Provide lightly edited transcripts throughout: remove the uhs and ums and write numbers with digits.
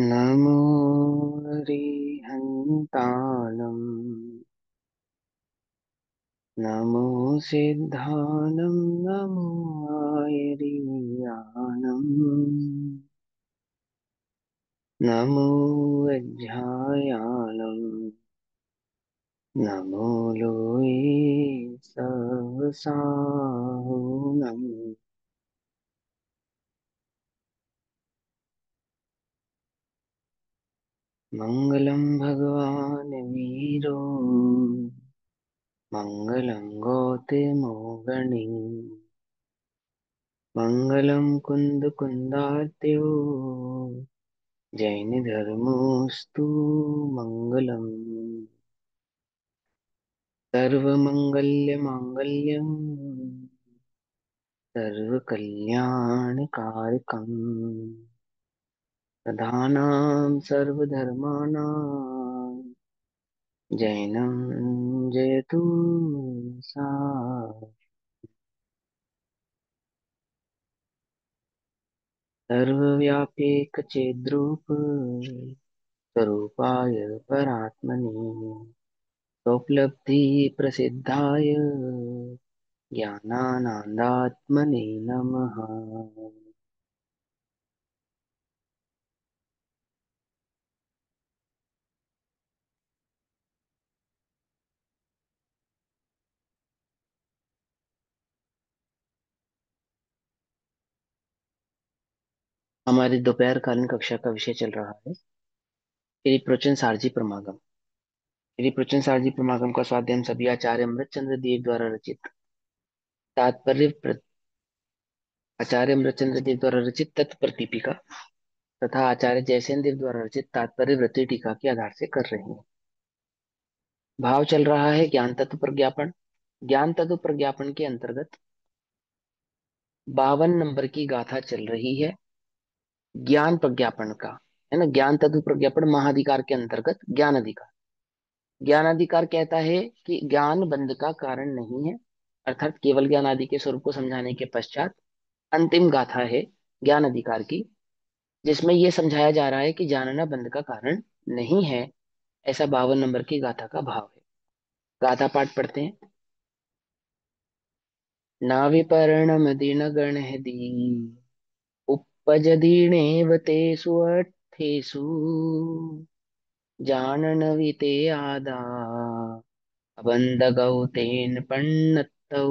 नमो हरिहन्ताणम् नमो सिद्धानं नमो आयर्यानम् नमो वज्रायालम् नमो लोये सहसाहुनम् मङ्गलं भगवान् वीरो मङ्गलं गौतमो गणे मङ्गलं कुन्दकुन्दार्त्यो जैन धर्मोऽस्तु मङ्गलम् सर्वमङ्गल्यमाङ्गल्यम् सर्वकल्याणकारकम् प्रधानां सर्वधर्माणां जैनं जयतु सा सर्वव्याप्येकचेद्रूप स्वरूपाय परात्मने स्वोपलब्धिप्रसिद्धाय ज्ञानानन्दात्मने नमः। हमारी दोपहरकालीन कक्षा का विषय चल रहा है श्री सारजी प्रमागम। श्री सारजी प्रमागम का स्वाध्याय हम सभी आचार्य अमृतचंद्र देव द्वारा रचित तात्पर्य आचार्य अमृतचंद्र देव द्वारा रचित तत्प्रदीपिका तथा आचार्य जयसेन देव द्वारा रचित तात्पर्य वृत्ति टीका के आधार से कर रहे हैं। भाव चल रहा है ज्ञान तत्व प्रज्ञापन। ज्ञान तत्व प्रज्ञापन के अंतर्गत 52 नंबर की गाथा चल रही है ज्ञान प्रज्ञापन का, है ना। ज्ञान तत्व प्रज्ञापन महाधिकार के अंतर्गत ज्ञान अधिकार। ज्ञान अधिकार कहता है कि ज्ञान बंध का कारण नहीं है, अर्थात केवल ज्ञान आदि के स्वरूप को समझाने के पश्चात अंतिम गाथा है ज्ञान अधिकार की, जिसमें यह समझाया जा रहा है कि जानना बंध का कारण नहीं है। ऐसा 52 नंबर की गाथा का भाव है। गाथा पाठ पढ़ते हैं। नाविपर्णम दीन गण दी उपज दीनेव तेषु अर्थेषु जानन विते आदा अबंध गौतेन पन्नतौ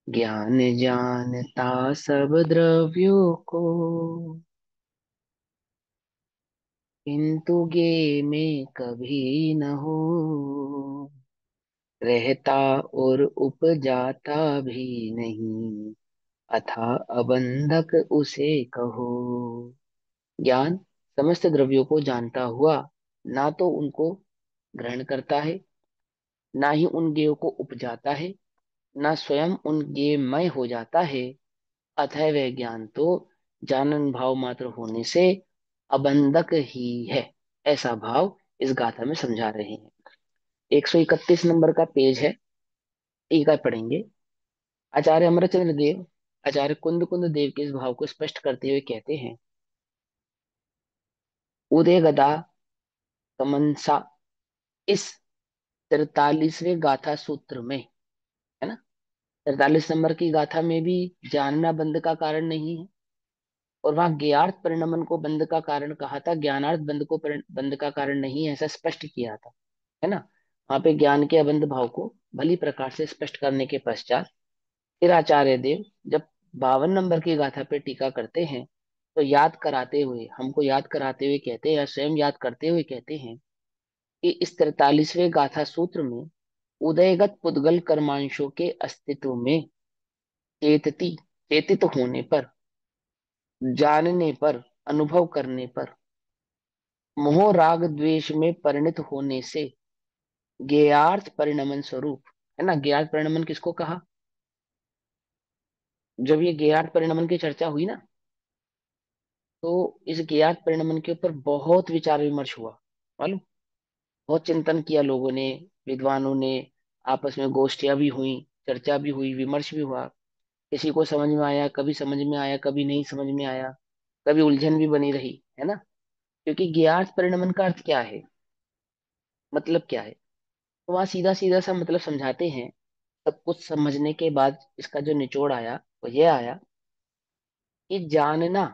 ज्ञान जानता सब द्रव्यों को किंतु गे में कभी न हो रहता और उपजाता भी नहीं अथा अबंधक उसे कहो। ज्ञान समस्त द्रव्यों को जानता हुआ ना तो उनको ग्रहण करता है, ना ही उन ज्ञेयों को उपजाता है, ना स्वयं उन ज्ञेयमय हो जाता है। अतः वह ज्ञान तो जानन भाव मात्र होने से अबंधक ही है। ऐसा भाव इस गाथा में समझा रहे हैं। 131 नंबर का पेज है, टीका पढ़ेंगे। आचार्य अमरचंद्र देव आचार्य कुंद कुंद देव के इस भाव को स्पष्ट करते हुए कहते हैं, उदय गदा कमंसा इस 43वें गाथा सूत्र में, है ना। 43 नंबर की गाथा में भी जानना बंध का कारण नहीं है, और वहां ज्ञार्थ परिणमन को बंध का कारण कहा था, ज्ञानार्थ बंध को बंध का कारण नहीं है, ऐसा स्पष्ट किया था, है ना। वहां पे ज्ञान के अबंध भाव को भली प्रकार से स्पष्ट करने के पश्चात फिर आचार्य देव जब 52 नंबर की गाथा पे टीका करते हैं तो याद कराते हुए, हमको याद कराते हुए कहते हैं या स्वयं याद करते हुए कहते हैं कि इस 43वें गाथा सूत्र में उदयगत पुद्गल कर्मांशों के अस्तित्व में चेतती चेतित होने पर, जानने पर, अनुभव करने पर, मोह राग द्वेष में परिणत होने से ज्ञेयार्थ परिणमन स्वरूप, है ना। ज्ञेयार्थ परिणमन किसको कहा? जब ये ज्ञेयार्थ परिणमन की चर्चा हुई ना, तो इस ज्ञेयार्थ परिणमन के ऊपर बहुत विचार विमर्श हुआ, मालूम। बहुत चिंतन किया लोगों ने, विद्वानों ने, आपस में गोष्ठियां भी हुई, चर्चा भी हुई, विमर्श भी हुआ। किसी को समझ में आया, कभी समझ में आया, कभी नहीं समझ में आया। कभी उलझन भी बनी रही है ना। क्योंकि ज्ञात परिणमन का अर्थ क्या है, मतलब क्या है। तो वहां सीधा सीधा सा मतलब समझाते हैं। सब कुछ समझने के बाद इसका जो निचोड़ आया वो ये आया कि जानना,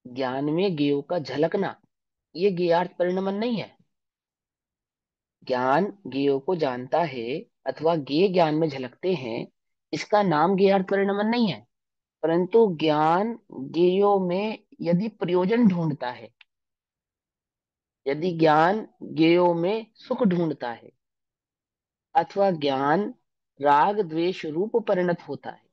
ज्ञान में ज्ञेय का झलकना, ये ज्ञेयार्थ परिणमन नहीं है। ज्ञान ज्ञेय को जानता है अथवा ज्ञेय ज्ञान में झलकते हैं, इसका नाम ज्ञेयार्थ परिणमन नहीं है। परंतु ज्ञान ज्ञेयों में यदि प्रयोजन ढूंढता है, यदि ज्ञान ज्ञेयों में सुख ढूंढता है, अथवा ज्ञान राग द्वेष रूप परिणत होता है,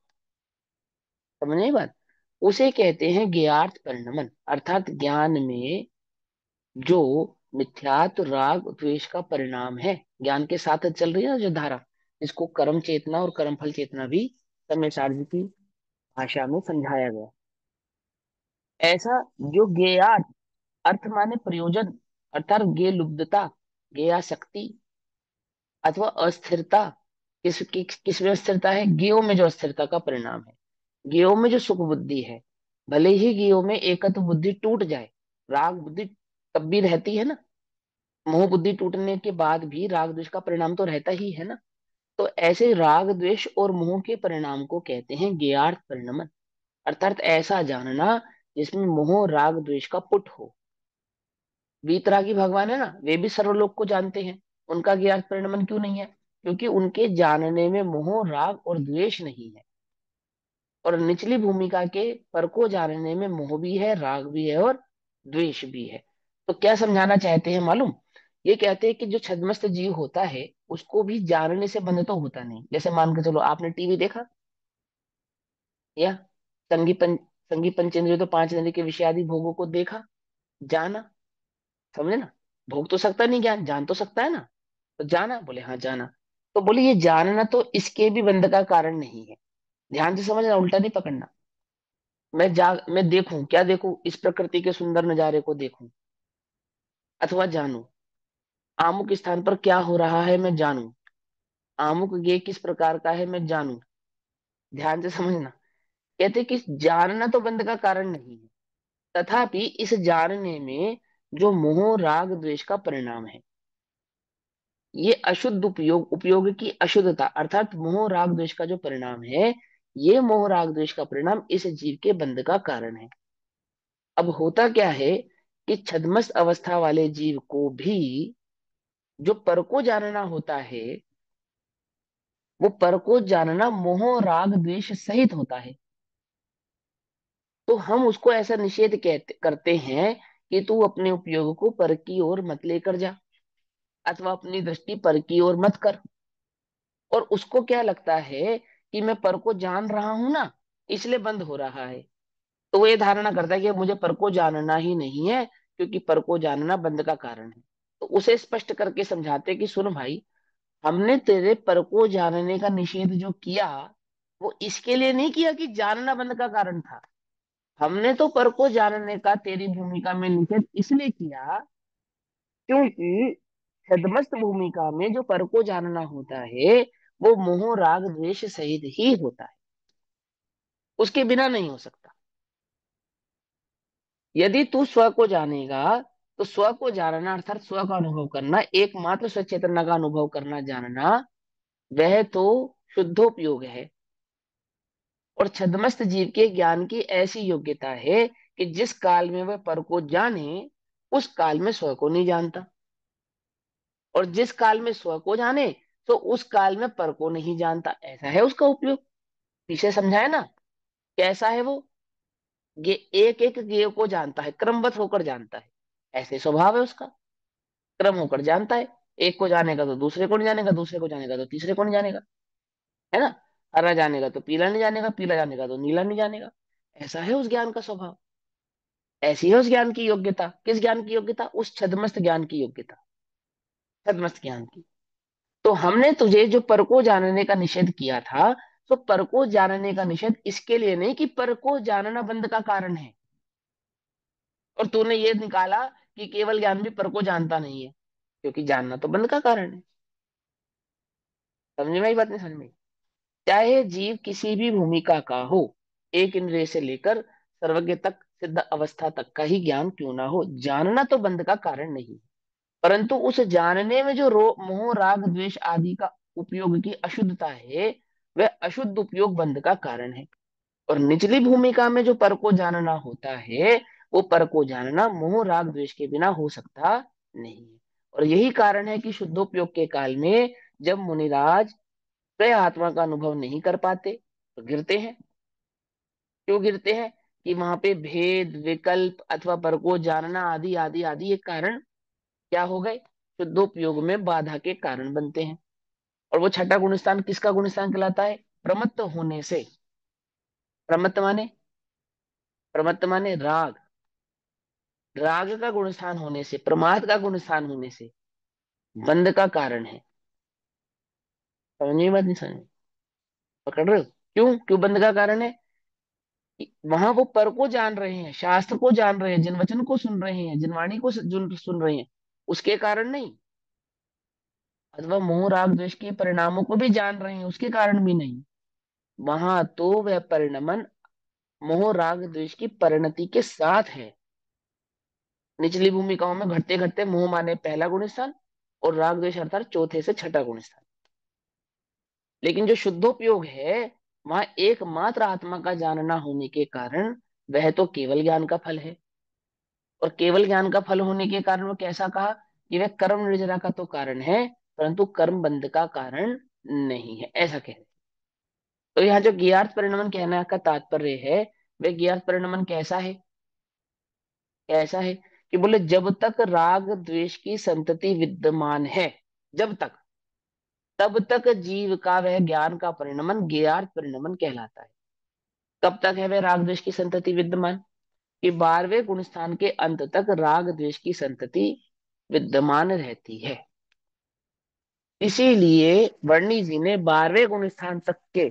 समझे बात, उसे कहते हैं ज्ञेयार्थ परिणमन। अर्थात ज्ञान में जो मिथ्यात्व राग द्वेष का परिणाम है, ज्ञान के साथ चल रही है ना जो धारा, इसको कर्म चेतना और कर्मफल चेतना भी समय सारणी की भाषा में समझाया गया। ऐसा जो ज्ञेयार्थ, अर्थ माने प्रयोजन, अर्थात ज्ञेय लुब्धता, ज्ञेयासक्ति अथवा अस्थिरता, किसमें अस्थिरता है, ज्ञेयों में जो अस्थिरता का परिणाम है, ज्ञेयों में जो सुख बुद्धि है। भले ही ज्ञेयों में एकत्व बुद्धि टूट जाए, राग बुद्धि तब भी रहती है ना, मोह बुद्धि टूटने के बाद भी राग द्वेष का परिणाम तो रहता ही है ना। तो ऐसे राग द्वेष और मोह के परिणाम को कहते हैं ज्ञेयार्थ परिणमन। अर्थात ऐसा जानना जिसमें मोह राग द्वेष का पुट हो। वीतरागी भगवान है ना, वे भी सर्वलोक को जानते हैं, उनका ज्ञात परिणमन क्यों नहीं है, क्योंकि उनके जानने में मोह राग और द्वेष नहीं है। और निचली भूमिका के पर को जानने में मोह भी है, राग भी है और द्वेष भी है। तो क्या समझाना चाहते हैं मालूम, ये कहते हैं कि जो छद्मस्त जीव होता है उसको भी जानने से बंध तो होता नहीं। जैसे मान के चलो आपने टीवी देखा, या संगी पंच संगी पंचेंद्रिय तो पांच नदी के विषयादि भोगों को देखा, जाना, समझे ना। भोग तो सकता नहीं, ज्ञान जान तो सकता है ना। तो जाना, बोले हाँ जाना। तो बोले ये जानना तो इसके भी बंध का कारण नहीं है। ध्यान से समझना, उल्टा नहीं पकड़ना। मैं देखूं, क्या देखूं, इस प्रकृति के सुंदर नजारे को देखूं अथवा जानूं, आमुक स्थान पर क्या हो रहा है मैं जानूं, आमुक ये किस प्रकार का है मैं जानूं। ध्यान से समझना, कहते कि जानना तो बंध का कारण नहीं है, तथापि इस जानने में जो मोह राग द्वेष का परिणाम है, ये अशुद्ध उपयोग, उपयोग की अशुद्धता, अर्थात मोह राग द्वेष का जो परिणाम है, ये मोह राग द्वेष का परिणाम इस जीव के बंध का कारण है। अब होता क्या है कि छद्मस्त अवस्था वाले जीव को भी जो पर को जानना होता है, वो पर को जानना मोह राग द्वेष सहित होता है। तो हम उसको ऐसा निषेध कहते करते हैं कि तू अपने उपयोग को पर की ओर मत लेकर जा, अथवा अपनी दृष्टि पर की ओर मत कर। और उसको क्या लगता है कि मैं पर को जान रहा हूं ना, इसलिए बंद हो रहा है। तो वो ये धारणा करता है कि मुझे पर को जानना ही नहीं है, क्योंकि पर को जानना बंद का कारण है। तो उसे स्पष्ट करके समझाते कि सुन भाई, हमने तेरे पर को जानने का निषेध जो किया, वो इसके लिए नहीं किया कि जानना बंद का कारण था। हमने तो पर को जानने का तेरी भूमिका में निषेध इसलिए किया क्योंकि छद्मस्त भूमिका में जो पर को जानना होता है वो मोह राग द्वेष सहित ही होता है, उसके बिना नहीं हो सकता। यदि तू स्व को जानेगा, तो स्व को जानना अर्थात स्व का अनुभव करना, एकमात्र सचेतना का अनुभव करना जानना, वह तो शुद्धोपयोग है। और छद्मस्त जीव के ज्ञान की ऐसी योग्यता है कि जिस काल में वह पर को जाने, उस काल में स्व को नहीं जानता, और जिस काल में स्व को जाने तो उस काल में पर को नहीं जानता। ऐसा है उसका उपयोग, पीछे समझाया ना। कैसा है वो, ये एक एक ज्ञेय को जानता है, क्रमबद्ध होकर जानता है, ऐसे स्वभाव है उसका, क्रम होकर जानता है। एक को जानेगा तो दूसरे को नहीं जानेगा, दूसरे को जानेगा तो तीसरे को नहीं जानेगा, है ना। हरा जानेगा तो पीला नहीं जानेगा, पीला जानेगा तो नीला नहीं जानेगा। ऐसा है उस ज्ञान का स्वभाव। ऐसी है उस ज्ञान की योग्यता। किस ज्ञान की योग्यता, उस छद्मस्त ज्ञान की योग्यता, छद्मस्त ज्ञान की। तो हमने तुझे जो पर को जानने का निषेध किया था, तो पर को जानने का निषेध इसके लिए नहीं कि पर को जानना बंद का कारण है, और तूने ये निकाला कि केवल ज्ञान भी पर को जानता नहीं है, क्योंकि जानना तो बंद का कारण है। समझ में आई बात, नहीं समझ में आई? चाहे जीव किसी भी भूमिका का हो, एक इंद्रिय से लेकर सर्वज्ञ तक, सिद्ध अवस्था तक का ही ज्ञान क्यों ना हो, जानना तो बंध का कारण नहीं, परंतु उस जानने में जो मोह राग द्वेष आदि का उपयोग की अशुद्धता है, वह अशुद्ध उपयोग बंध का कारण है। और निचली भूमिका में जो पर को जानना होता है, वो पर को जानना मोह राग द्वेष के बिना हो सकता नहीं है। और यही कारण है कि शुद्धोपयोग के काल में जब मुनिराज स्वयं आत्मा का अनुभव नहीं कर पाते तो गिरते हैं। क्यों गिरते हैं? कि वहां पे भेद विकल्प अथवा पर को जानना आदि आदि आदि ये कारण क्या हो गए, शुद्धोपयोग में बाधा के कारण बनते हैं। और वो छठा गुणस्थान किसका गुणस्थान कहलाता है? प्रमत्त होने से। प्रमत्त माने, प्रमत्त माने राग, राग का गुणस्थान होने से, प्रमाद का गुणस्थान होने से बंध का कारण है। समझ में बात नहीं? समझ में पकड़ रहे हो? क्यों क्यों बंध का कारण है? कि वहां वो पर को जान रहे हैं, शास्त्र को जान रहे हैं, जिन वचन को सुन रहे हैं, जिन वाणी को सुन रहे हैं, उसके कारण नहीं। अथवा मोह राग द्वेष के परिणामों को भी जान रहे हैं, उसके कारण भी नहीं। वहां तो वह परिणमन मोह राग द्वेष की परिणति के साथ है। निचली भूमिकाओं में घटते घटते मोह माने पहला गुण स्थान, और राग द्वेष अर्थात चौथे से छठा गुण स्थान। लेकिन जो शुद्धोपयोग है, वहां एकमात्र आत्मा का जानना होने के कारण वह तो केवल ज्ञान का फल है। और केवल ज्ञान का फल होने के कारण वो कैसा कहा? कि वह कर्म निर्जरा का तो कारण है, परंतु कर्म बंध का कारण नहीं है, ऐसा कह रहे। तो यहाँ जो ज्ञात परिणमन कहने का तात्पर्य है, वह ज्ञात परिणमन कैसा है? कैसा है कि बोले जब तक राग द्वेष की संतति विद्यमान है, जब तक, तब तक जीव का वह ज्ञान का परिणमन ज्ञात परिणमन कहलाता है। कब तक है वह राग द्वेष की संतति विद्यमान? कि 12वें गुण स्थान के अंत तक राग द्वेष की संतति विद्यमान रहती है। इसीलिए वर्णी जी ने 12वें गुण स्थान तक के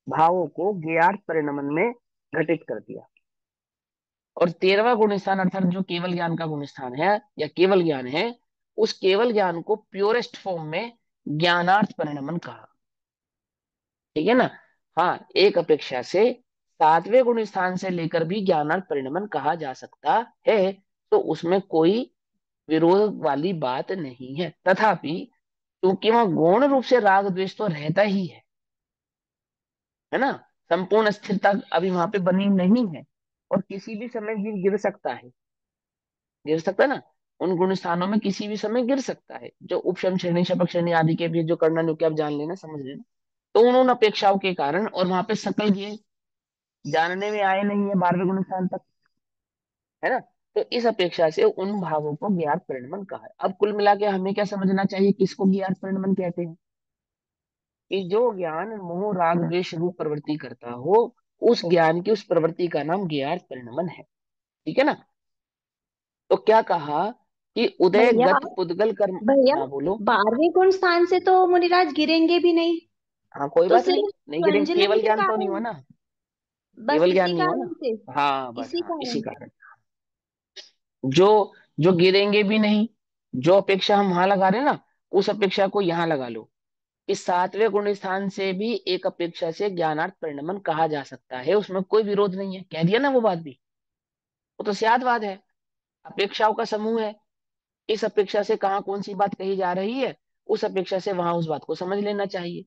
भावों को ज्ञात परिणमन में घटित कर दिया। और 13वां गुण स्थान अर्थात जो केवल ज्ञान का गुण स्थान है या केवल ज्ञान है, उस केवल ज्ञान को प्योरेस्ट फॉर्म में ज्ञानार्थ परिणमन कहा। ठीक है ना? हाँ, एक अपेक्षा से 7वें गुण स्थान से लेकर भी ज्ञानार्थ परिणमन कहा जा सकता है, तो उसमें कोई विरोध वाली बात नहीं है। तथापि क्योंकि वहां गौण रूप से राग द्वेष तो रहता ही है ना, संपूर्ण स्थिरता अभी वहां पे बनी नहीं है, और किसी भी समय जीव गिर सकता है, गिर सकता है ना। उन गुण स्थानों में किसी भी समय गिर सकता है, जो उपशम श्रेणी शपक श्रेणी आदि के भी जो करना जो कि आप जान लेना, समझ लेना। तो उन अपेक्षाओं के कारण और वहां पे सकल ये जानने में आए नहीं है 12वें गुण स्थान तक, है ना। तो इस अपेक्षा से उन भावों को ज्ञात परिणमन कहा है। अब कुल मिला के हमें क्या समझना चाहिए, किसको ज्ञात परिणमन कहते हैं? कि जो ज्ञान मोह राग द्वेष रूप प्रवृत्ति करता हो, उस ज्ञान की उस प्रवृत्ति का नाम ज्ञात परिणमन है। ठीक है ना? तो क्या कहा कि भैया, उदयगत पुद्गल कर्म। भैया, हाँ बोलो। 12वें गुण स्थान से तो मुनिराज गिरेंगे भी नहीं। हाँ कोई तो बात नहीं, सिर्फ नहीं गिरेंगे, प्रज्वलन केवल के ज्ञान तो नहीं हुआ कारण, ना, बस केवल ज्ञान इसी नहीं हुआ कारण ना। से, हाँ बस, इसी हाँ इसी कारण। कारण। जो जो गिरेंगे भी नहीं, जो अपेक्षा हम वहां लगा रहे हैं ना, उस अपेक्षा को यहाँ लगा लो। इस 7वें गुण स्थान से भी एक अपेक्षा से ज्ञानार्थ परिणमन कहा जा सकता है, उसमें कोई विरोध नहीं है, कह दिया ना वो बात भी। वो तो सियादवाद है, अपेक्षाओं का समूह है। इस अपेक्षा से कहाँ कौन सी बात कही जा रही है, उस अपेक्षा से वहां उस बात को समझ लेना चाहिए।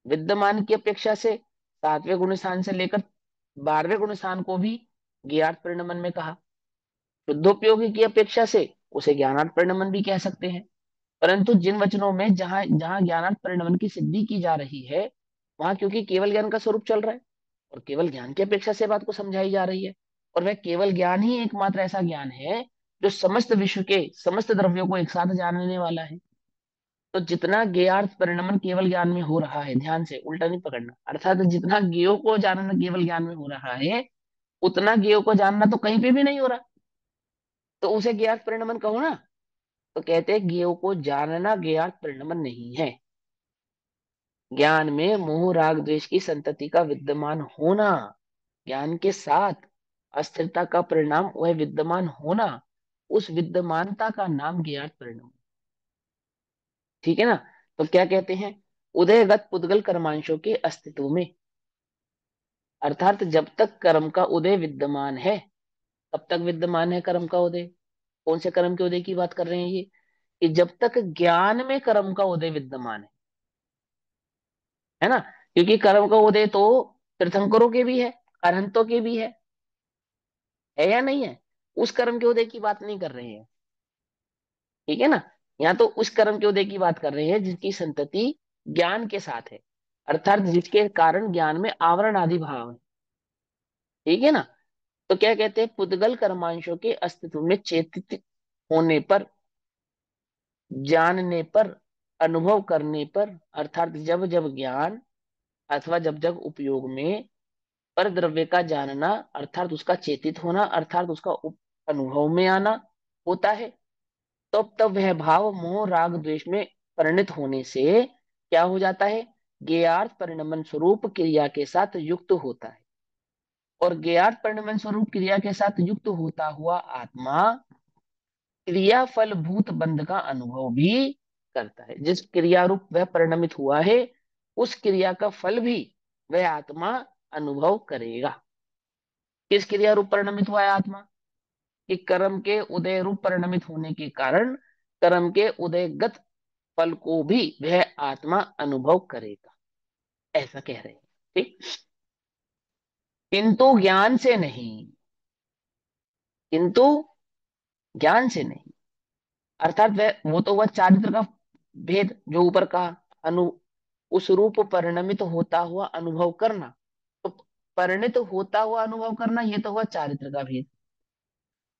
विद्यमान की अपेक्षा से 7वें गुण स्थान से लेकर 12वें गुण स्थान को भी ज्ञात परिणमन में कहा। शुद्धोपयोगी की अपेक्षा से उसे ज्ञानार्थ परिणमन भी कह सकते हैं। परंतु जिन वचनों में जहां जहां ज्ञानार्थ परिणमन की सिद्धि की जा रही है, वहां क्योंकि केवल ज्ञान का स्वरूप चल रहा है, और केवल ज्ञान की अपेक्षा से बात को समझाई जा रही है, और वह केवल ज्ञान ही एकमात्र ऐसा ज्ञान है जो समस्त विश्व के समस्त द्रव्यों को एक साथ जानने वाला है। तो जितना ज्ञार्थ परिणमन केवल ज्ञान में हो रहा है, ध्यान से उल्टा नहीं पकड़ना, अर्थात जितना ज्ञेय को जानना केवल ज्ञान में हो रहा है, उतना ज्ञेय को जानना तो कहीं पे भी नहीं हो रहा। तो उसे ज्ञात परिणमन कहो ना। तो कहते हैं ज्ञेय को जानना ज्ञात परिणमन नहीं है। ज्ञान में मोह राग द्वेष की संतति का विद्यमान होना, ज्ञान के साथ अस्थिरता का परिणाम वह विद्यमान होना, उस विद्यमानता का नाम ज्ञात परिणाम। ठीक है ना? तो क्या कहते हैं? उदयगत पुद्गल कर्मांशों के अस्तित्व में, अर्थात जब तक कर्म का उदय विद्यमान है, कब तक विद्यमान है कर्म का उदय? कौन से कर्म के उदय की बात कर रहे हैं ये? कि जब तक ज्ञान में कर्म का उदय विद्यमान है ना। क्योंकि कर्म का उदय तो तीर्थंकरों के भी है, अरहंतों के भी है या नहीं है? उस कर्म के उदय की बात नहीं कर रहे हैं, ठीक है ना। यहाँ तो उस कर्म के उदय की बात कर रहे हैं जिसकी संतति ज्ञान के साथ है, अर्थात जिसके कारण ज्ञान में आवरण आदि भाव है, ठीक है ना। तो क्या कहते हैं, पुद्गल कर्मांशों के अस्तित्व में चेतित होने पर, जानने पर, अनुभव करने पर, अर्थात जब जब ज्ञान अथवा जब जब उपयोग में पर द्रव्य का जानना, अर्थात उसका चेतित होना, अर्थात उसका अनुभव में आना होता है, तब तब वह भाव मोह राग द्वेष में परिणत होने से क्या हो जाता है, ज्ञेयार्थ परिणमन स्वरूप क्रिया के साथ युक्त होता है। और ज्ञेयार्थ परिणमन स्वरूप क्रिया के साथ युक्त होता हुआ आत्मा क्रिया फल भूत बंध का अनुभव भी करता है। जिस क्रिया रूप वह परिणमित हुआ है, उस क्रिया का फल भी वह आत्मा अनुभव करेगा। किस क्रिया रूप परिणमित हुआ है आत्मा? कि कर्म के उदय रूप परिणमित होने के कारण कर्म के उदयगत फल को भी वह आत्मा अनुभव करेगा, ऐसा कह रहे हैं, ठीक। किंतु ज्ञान से नहीं, किंतु ज्ञान से नहीं, अर्थात वह वो तो वह चारित्र का भेद जो ऊपर का अनु उस रूप परिणमित होता हुआ अनुभव करना, तो परिणित होता हुआ अनुभव करना ये तो हुआ चारित्र का भेद।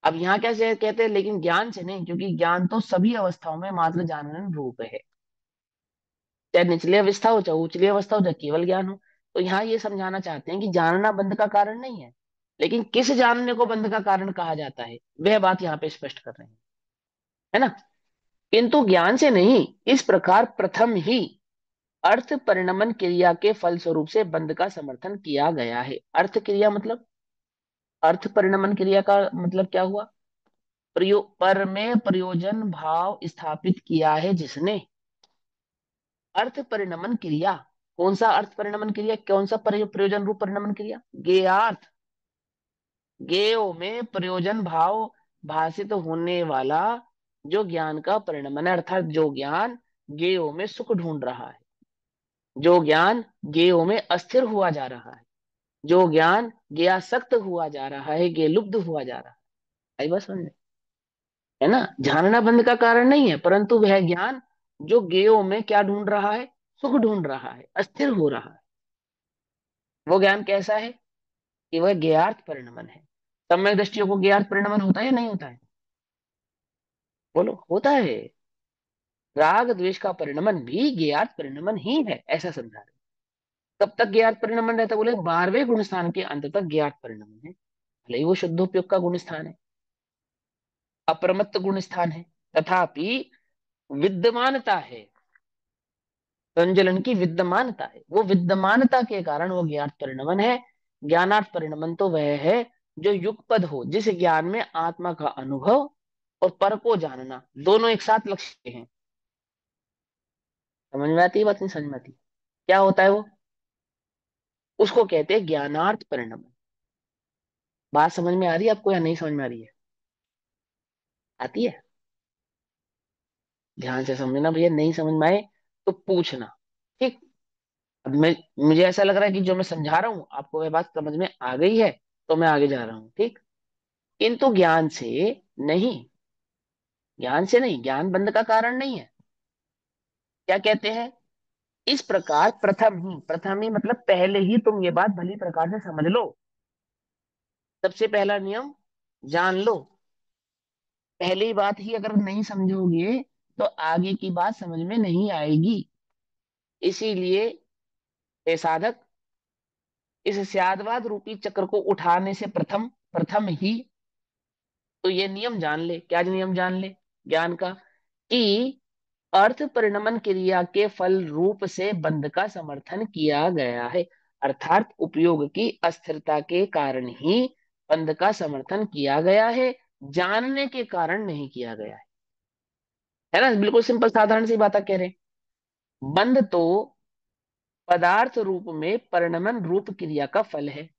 अब यहाँ कैसे कहते हैं, लेकिन ज्ञान से नहीं, क्योंकि ज्ञान तो सभी अवस्थाओं में मात्र जानन रूप है, चाहे निचली अवस्था हो चाहे उचली अवस्था हो, चाहे केवल ज्ञान हो। तो यहाँ ये समझाना चाहते हैं कि जानना बंध का कारण नहीं है, लेकिन किस जानने को बंध का कारण कहा जाता है वह बात यहाँ पे स्पष्ट कर रहे हैं, है ना। किंतु ज्ञान से नहीं, इस प्रकार प्रथम ही अर्थ परिणमन क्रिया के फल स्वरूप से बंध का समर्थन किया गया है। अर्थ क्रिया मतलब, अर्थ परिणमन क्रिया का मतलब क्या हुआ? पर में प्रयोजन भाव स्थापित किया है जिसने। अर्थ परिणमन क्रिया, कौन सा अर्थ परिणमन क्रिया, कौन सा प्रयोजन रूप परिणमन क्रिया? ज्ञेयार्थ, ज्ञेयों में प्रयोजन भाव भाषित होने वाला जो ज्ञान का परिणमन है, अर्थात जो ज्ञान ज्ञेयों में सुख ढूंढ रहा है, जो ज्ञान ज्ञेयों में अस्थिर हुआ जा रहा है, जो ज्ञान ज्ञासक्त हुआ जा रहा है, ज्ञ लुब्ध हुआ जा रहा है। आई बात समझ में? है ना। जानना बंद का कारण नहीं है, परंतु वह ज्ञान जो ज्ञेयों में क्या ढूंढ रहा है, सुख ढूंढ रहा है, अस्थिर हो रहा है, वो ज्ञान कैसा है? कि वह ज्ञेयार्थ परिणमन है। सम्यक दृष्टियों को ज्ञेयार्थ परिणमन होता है या नहीं होता है? बोलो, होता है। राग द्वेष का परिणमन भी ज्ञेयार्थ परिणमन ही है, ऐसा समझा रहे। कब तक ज्ञेयार्थ परिणमन रहता है? बोले 12वें गुण स्थान के अंत तक ज्ञेयार्थ परिणमन है, भले ही वो शुद्धोपयोग का गुण स्थान है, अप्रमत्त गुण स्थान है, तथापि विद्यमानता है, संजलन की विद्यमानता है, वो विद्यमानता के कारण वो ज्ञात परिणमन है। ज्ञानार्थ परिणमन तो वह है जो युगपद हो, जिस ज्ञान में आत्मा का अनुभव और पर को जानना दोनों एक साथ लक्ष्य हैं। समझ में आती है बात, नहीं समझ में आती? क्या होता है वो? उसको कहते हैं ज्ञानार्थ परिणमन। बात समझ में आ रही है आपको या नहीं समझ में आ रही है? आती है? ध्यान से समझना भैया, नहीं समझ में आए तो पूछना, ठीक। अब मैं, मुझे ऐसा लग रहा है कि जो मैं समझा रहा हूं आपको वह बात समझ में आ गई है, तो मैं आगे जा रहा हूं, ठीक। किंतु ज्ञान से नहीं, ज्ञान से नहीं, ज्ञान बंध का कारण नहीं है। क्या कहते हैं, इस प्रकार प्रथम ही, प्रथम ही मतलब पहले ही, तुम ये बात भली प्रकार से समझ लो। सबसे पहला नियम जान लो। पहली बात ही अगर नहीं समझोगे तो आगे की बात समझ में नहीं आएगी। इसीलिए हे साधक, इस स्यादवाद रूपी चक्र को उठाने से प्रथम, प्रथम ही तो ये नियम जान ले। क्या नियम जान ले ज्ञान का? कि अर्थ परिणमन क्रिया के फल रूप से बंध का समर्थन किया गया है, अर्थात उपयोग की अस्थिरता के कारण ही बंध का समर्थन किया गया है, जानने के कारण नहीं किया गया है ना। बिल्कुल सिंपल साधारण सी बात कह रहे हैं। बंध तो पदार्थ रूप में परिणमन रूप क्रिया का फल है,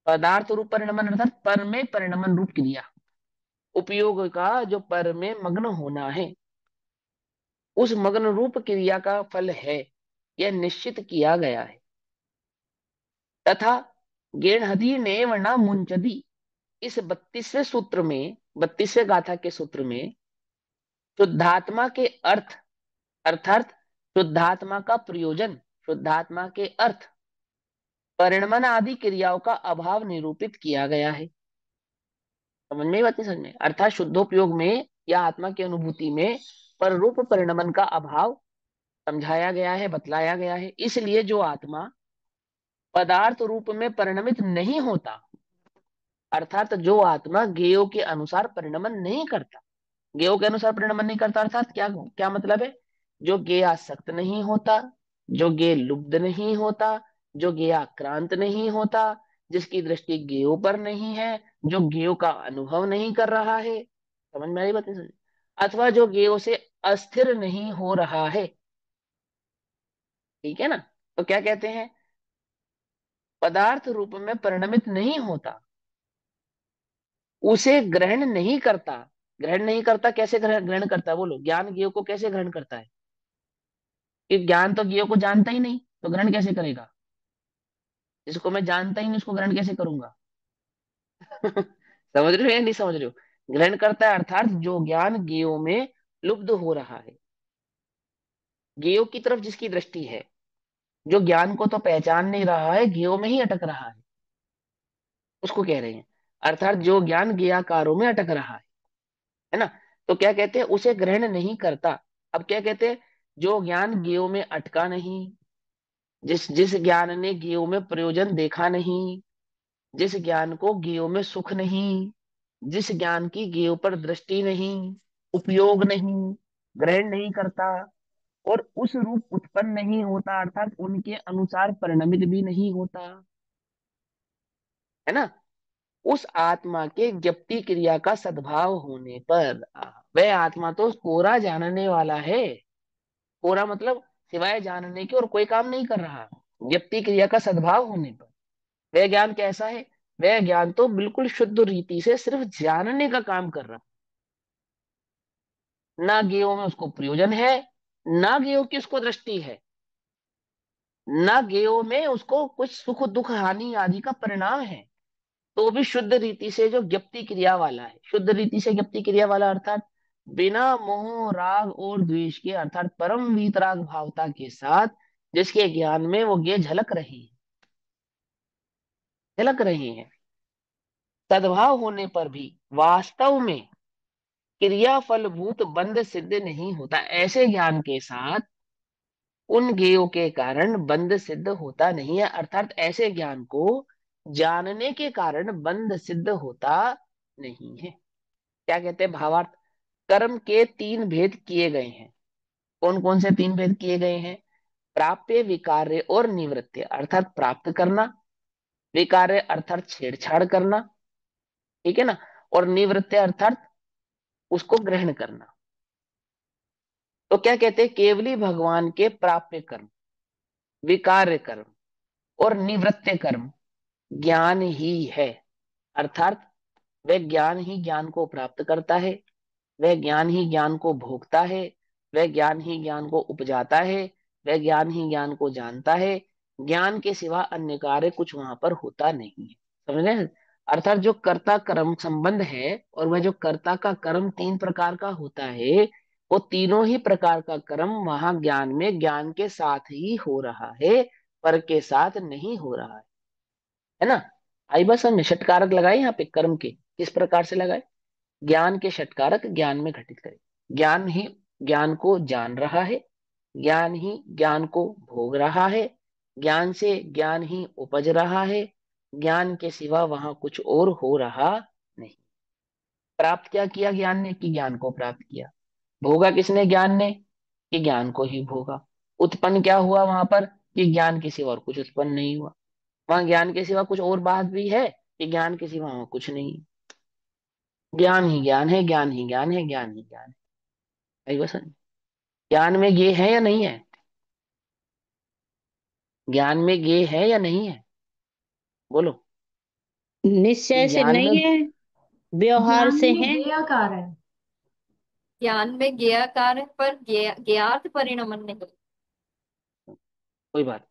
पदार्थ रूप परिणमन अर्थात पर में परिणमन रूप क्रिया, उपयोग का जो पर में मग्न होना है, उस मग्न रूप क्रिया का फल है, यह निश्चित किया गया है। तथा गेणहदी ने वर्णा मुंचदी, इस 32वें सूत्र में, 32वें गाथा के सूत्र में शुद्धात्मा के अर्थ अर्थात शुद्धात्मा का प्रयोजन, शुद्धात्मा के अर्थ, परिणमन आदि क्रियाओं का अभाव निरूपित किया गया है। समझ में ही बात नहीं? समझ में, अर्थात शुद्धोपयोग में या आत्मा की अनुभूति में पर रूप परिणमन का अभाव समझाया गया है, बतलाया गया है। इसलिए जो आत्मा पदार्थ रूप में परिणमित नहीं होता, अर्थात जो आत्मा ज्ञेयों के अनुसार परिणमन नहीं करता, ज्ञेयों के अनुसार परिणमन नहीं करता अर्थात क्या क्या मतलब है? जो ज्ञेय आसक्त नहीं होता, जो ज्ञेय लुब्ध नहीं होता, जो ज्ञेय आक्रांत नहीं होता, जिसकी दृष्टि ज्ञेयों पर नहीं है, जो ज्ञेयों का अनुभव नहीं कर रहा है। समझ में आई बात? नहीं समझ? अथवा जो ज्ञेयों से अस्थिर नहीं हो रहा है। ठीक है ना? तो क्या कहते हैं? पदार्थ रूप में परिणमित नहीं होता, उसे ग्रहण नहीं करता। ग्रहण नहीं करता, कैसे ग्रहण ग्रहण करता है? बोलो, ज्ञान ज्ञेय को कैसे ग्रहण करता है? कि ज्ञान तो ज्ञेय को जानता ही नहीं, तो ग्रहण कैसे करेगा? जिसको मैं जानता ही नहीं उसको ग्रहण कैसे करूंगा? समझ रहे हो या नहीं समझ रहे हो? ग्रहण करता है अर्थात जो ज्ञान ज्ञेयों में लुप्त हो रहा है, ज्ञेयों की तरफ जिसकी दृष्टि है, जो ज्ञान को तो पहचान नहीं रहा है, ज्ञेयों में ही अटक रहा है, उसको कह रहे हैं। अर्थात जो ज्ञान ज्ञेयाकारों में अटक रहा है ना? तो क्या कहते हैं? उसे ग्रहण नहीं करता। अब क्या कहते हैं? जो ज्ञान ज्ञेयों में अटका नहीं, जिस जिस ज्ञान ने ज्ञेयों में प्रयोजन देखा नहीं, जिस ज्ञान को ज्ञेयों में सुख नहीं, जिस ज्ञान की ज्ञेयों पर दृष्टि नहीं, उपयोग नहीं, ग्रहण नहीं करता, और उस रूप उत्पन्न नहीं होता, अर्थात उनके अनुसार परिणमित भी नहीं होता, है ना? उस आत्मा के ज्ञप्ति क्रिया का सद्भाव होने पर वह आत्मा तो कोरा जानने वाला है। कोरा मतलब सिवाय जानने के और कोई काम नहीं कर रहा। ज्ञप्ति क्रिया का सद्भाव होने पर वह ज्ञान कैसा है? वह ज्ञान तो बिल्कुल शुद्ध रीति से सिर्फ जानने का काम कर रहा, ना ज्ञेयों में उसको प्रयोजन है, ना ज्ञेयों की उसको दृष्टि है, ना ज्ञेयों में उसको कुछ सुख दुख हानि आदि का परिणाम है। तो भी शुद्ध रीति से जो ज्ञप्ति क्रिया वाला है, शुद्ध रीति से ज्ञप्ति क्रिया वाला अर्थात बिना मोह राग और द्वेष के, अर्थात परम वीतराग भावता के साथ जिसके ज्ञान में वो ये झलक रही है, झलक रही है, सद्भाव होने पर भी वास्तव में क्रिया फलभूत बंध सिद्ध नहीं होता। ऐसे ज्ञान के साथ उन ज्ञेयों के कारण बंध सिद्ध होता नहीं है, अर्थात ऐसे ज्ञान को जानने के कारण बंध सिद्ध होता नहीं है। क्या कहते हैं? भावार्थ, कर्म के तीन भेद किए गए हैं। कौन कौन से तीन भेद किए गए हैं? प्राप्य, विकार्य और निवृत्य, अर्थात प्राप्त करना, विकार्य अर्थात छेड़छाड़ करना, ठीक है ना, और निवृत्य अर्थात उसको ग्रहण करना। तो क्या कहते हैं? केवली भगवान के प्राप्य कर्म, विकार्य कर्म और निवृत्य कर्म ज्ञान ही है। अर्थात वह ज्ञान ही ज्ञान को प्राप्त करता है, वह ज्ञान ही ज्ञान को भोगता है, वह ज्ञान ही ज्ञान को उपजाता है, वह ज्ञान ही ज्ञान को जानता है। ज्ञान के सिवा अन्य कार्य कुछ वहां पर होता नहीं है। समझ रहे हैं? अर्थात जो कर्ता कर्म संबंध है, और वह जो कर्ता का कर्म तीन प्रकार का होता है, वो तीनों ही प्रकार का कर्म वहां ज्ञान में ज्ञान के साथ ही हो रहा है, पर के साथ नहीं हो रहा है ना? आई बस हमने षटकारक लगाए यहाँ पे कर्म के, किस प्रकार से लगाए? ज्ञान के षटकारक ज्ञान में घटित करें। ज्ञान ही ज्ञान को जान रहा है, ज्ञान ही ज्ञान को भोग रहा है, ज्ञान से ज्ञान ही उपज रहा है, ज्ञान के सिवा वहां कुछ और हो रहा नहीं। प्राप्त क्या किया ज्ञान ने? कि ज्ञान को प्राप्त किया। भोगा किसने? ज्ञान ने, कि ज्ञान को ही भोगा। उत्पन्न क्या हुआ वहां पर? कि ज्ञान के सिवा और कुछ उत्पन्न नहीं हुआ। वहां ज्ञान के सिवा कुछ और बात भी है? कि ज्ञान के सिवा वहां कुछ नहीं। ज्ञान ही ज्ञान है, ज्ञान ही ज्ञान है, ज्ञान ही ज्ञान है। भाई बस, ज्ञान में ये है या नहीं है? ज्ञान में ये है या नहीं है? बोलो। निश्चय कि से ज्ञान में, नहीं है, व्यवहार ज्ञान से में है। ज्ञेयकार है। ज्ञान में ज्ञेयकार है पर ज्ञात परिणमन नहीं। कोई बात,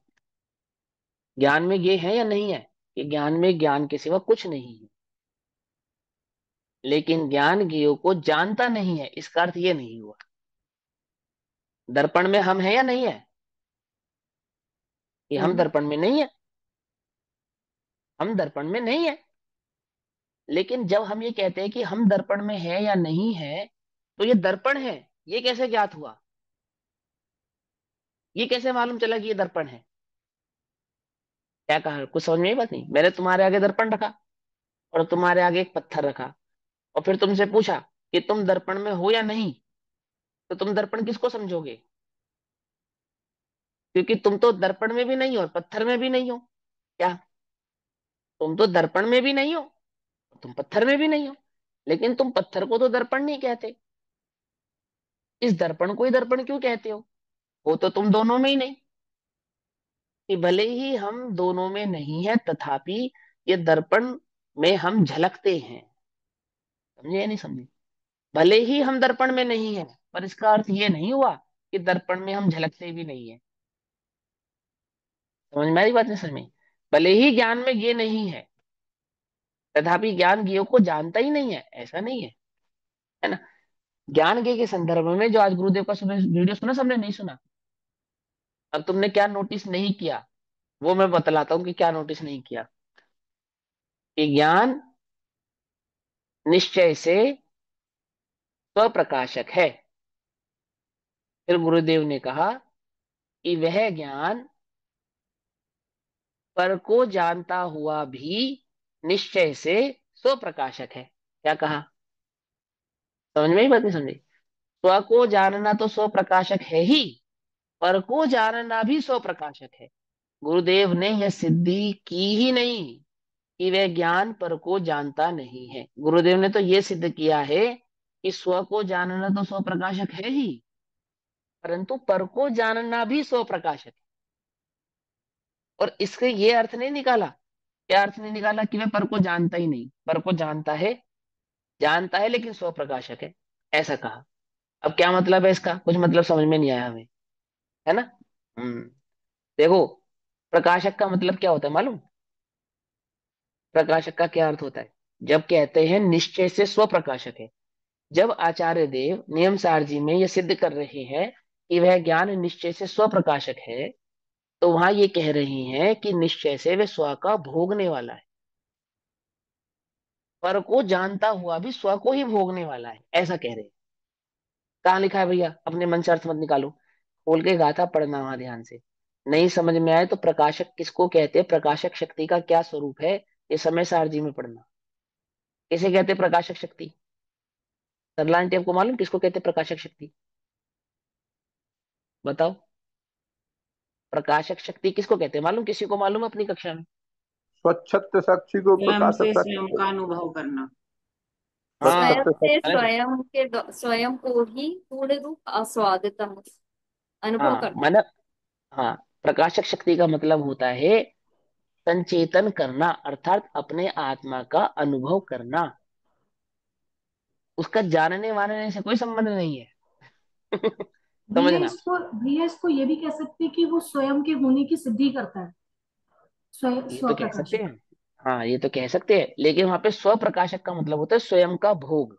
ज्ञान में ये है या नहीं है कि ज्ञान में ज्ञान के सिवा कुछ नहीं है, लेकिन ज्ञान ज्ञेय को जानता नहीं है, इसका अर्थ ये नहीं हुआ। दर्पण में हम है या नहीं है, कि हम हम्म। दर्पण में नहीं है, हम दर्पण में नहीं है। लेकिन जब हम ये कहते हैं कि हम दर्पण में है या नहीं है, तो ये दर्पण है, ये कैसे ज्ञात हुआ, ये कैसे मालूम चला कि ये दर्पण है। क्या कहा, कुछ समझ में ही बात नहीं। मैंने तुम्हारे आगे दर्पण रखा और तुम्हारे आगे एक पत्थर रखा, और फिर तुमसे पूछा कि तुम दर्पण में हो या नहीं, तो तुम दर्पण किसको समझोगे, क्योंकि तुम तो दर्पण में भी नहीं हो और पत्थर में भी नहीं हो। क्या, तुम तो दर्पण में भी नहीं हो, तुम पत्थर में भी नहीं हो, लेकिन तुम पत्थर को तो दर्पण नहीं कहते, इस दर्पण को ही दर्पण क्यों कहते हो तो तुम दोनों में ही नहीं। कि भले ही हम दोनों में नहीं है, तथापि ये दर्पण में हम झलकते हैं। समझे या नहीं समझे, भले ही हम दर्पण में नहीं है, पर इसका अर्थ ये नहीं हुआ कि दर्पण में हम झलकते भी नहीं है। समझ में आई बात नहीं, समझ में? भले ही ज्ञान में ये नहीं है, तथापि ज्ञान ज्ञेय को जानता ही नहीं है, ऐसा नहीं है, है ना। ज्ञान ज्ञेय के संदर्भ में जो आज गुरुदेव का सुबह वीडियो सुना, सबने नहीं सुना। अब तुमने क्या नोटिस नहीं किया, वो मैं बतलाता हूँ कि क्या नोटिस नहीं किया। कि ज्ञान निश्चय से स्वप्रकाशक है। फिर गुरुदेव ने कहा कि वह ज्ञान पर को जानता हुआ भी निश्चय से स्वप्रकाशक है। क्या कहा, समझ में ही बात नहीं समझी। स्व को जानना तो स्वप्रकाशक है ही, पर को जानना भी स्वप्रकाशक है। गुरुदेव ने यह सिद्धि की ही नहीं कि वह ज्ञान पर को जानता नहीं है, गुरुदेव ने तो यह सिद्ध किया है कि स्व को जानना तो स्वप्रकाशक है ही, परंतु पर को जानना भी स्वप्रकाशक है। और इसके ये अर्थ नहीं निकाला, क्या अर्थ नहीं निकाला कि वह पर को जानता ही नहीं, पर को जानता है, जानता है लेकिन स्वप्रकाशक है, ऐसा कहा। अब क्या मतलब है इसका, कुछ मतलब समझ में नहीं आया हमें, है ना। हम्म। देखो, प्रकाशक का मतलब क्या होता है मालूम, प्रकाशक का क्या अर्थ होता है। जब कहते हैं निश्चय से स्वप्रकाशक है, जब आचार्य देव नियम सारजी में यह सिद्ध कर रहे हैं कि वह ज्ञान निश्चय से स्वप्रकाशक है, तो वहां ये कह रही हैं कि निश्चय से वह स्व का भोगने वाला है, पर को जानता हुआ भी स्व को ही भोगने वाला है, ऐसा कह रहे हैं। कहाँ लिखा है भैया, अपने मन से अर्थ मत निकालो, खोल के गाथा पढ़ना वहां ध्यान से। नहीं समझ में आए तो प्रकाशक किसको कहते हैं, प्रकाशक शक्ति का क्या स्वरूप है, ये समय सारजी में पढ़ना। किसे कहते हैं प्रकाशक शक्ति, सरला आंटी आपको मालूम किसको कहते हैं प्रकाशक शक्ति, बताओ। प्रकाशक शक्ति किसको कहते हैं मालूम, किसी को मालूम है अपनी कक्षा में? स्वच्छत्व साक्षी को स्वयं प्रकाशक से साक्षी स्वयं का कहते हैं। अनुभव करना। हाँ, स्वयं स्वच्छत्व से साक्षी। मैंने, स्वयं को ही पूर्ण रूप आस्वादितम अनुभव हाँ करना। मैंने, हाँ, प्रकाशक शक्ति का मतलब होता है संचेतन करना, अर्थात अपने आत्मा का अनुभव करना। उसका जानने वानने से कोई संबंध नहीं है। भैया समझना। इसको भैया इसको ये भी कह सकते हैं कि वो स्वयं के होने की सिद्धि करता है, स्वयं ये तो कह सकते स्वप्रकाशक। हैं, हाँ ये तो कह सकते हैं, लेकिन वहां पे स्व प्रकाशक का मतलब होता है स्वयं का भोग।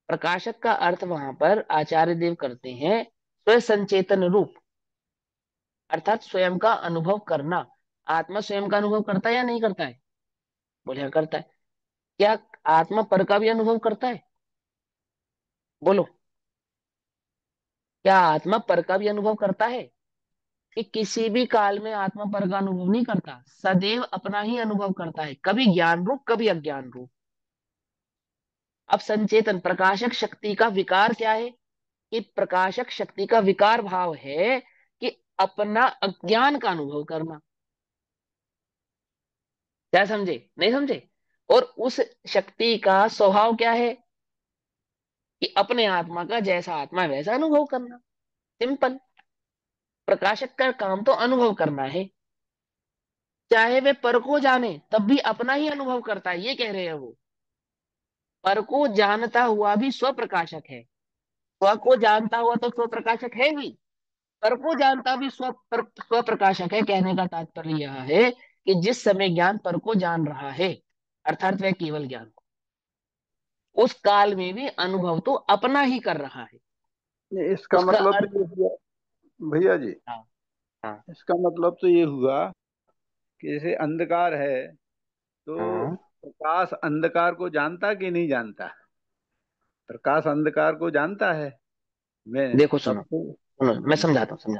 प्रकाशक का अर्थ वहां पर आचार्य देव करते हैं स्व संचेतन रूप, अर्थात स्वयं का अनुभव करना। आत्मा स्वयं का अनुभव करता है या नहीं करता है, बोले हाँ करता है। क्या आत्मा पर का भी अनुभव करता है, बोलो। क्या आत्मा पर का भी अनुभव करता है, कि किसी भी काल में आत्मा पर का अनुभव नहीं करता, सदैव अपना ही अनुभव करता है, कभी ज्ञान रूप कभी अज्ञान रूप। अब संचेतन प्रकाशक शक्ति का विकार क्या है, कि प्रकाशक शक्ति का विकार भाव है कि अपना अज्ञान का अनुभव करना। क्या समझे, नहीं समझे? और उस शक्ति का स्वभाव क्या है, कि अपने आत्मा का जैसा आत्मा है वैसा अनुभव करना, सिंपल। प्रकाशक का काम तो अनुभव करना है, चाहे वे पर को जाने तब भी अपना ही अनुभव करता है, ये कह रहे हैं वो। पर को जानता हुआ भी स्वप्रकाशक है। स्व को जानता हुआ तो स्वप्रकाशक है ही, पर को जानता भी स्वप्रकाशक है। कहने का तात्पर्य यह है कि जिस समय ज्ञान पर को जान रहा है, अर्थात वह केवल ज्ञान, उस काल में भी अनुभव तो अपना ही कर रहा है। नहीं, इसका उसका मतलब अर्थ। तो ये हुआ भैया जी, हाँ। हाँ। इसका मतलब तो ये हुआ कि जैसे अंधकार है तो हाँ। प्रकाश अंधकार को जानता कि नहीं जानता? प्रकाश अंधकार को जानता है। मैं देखो तब सुनो, तो सुनो मैं समझाता हूँ।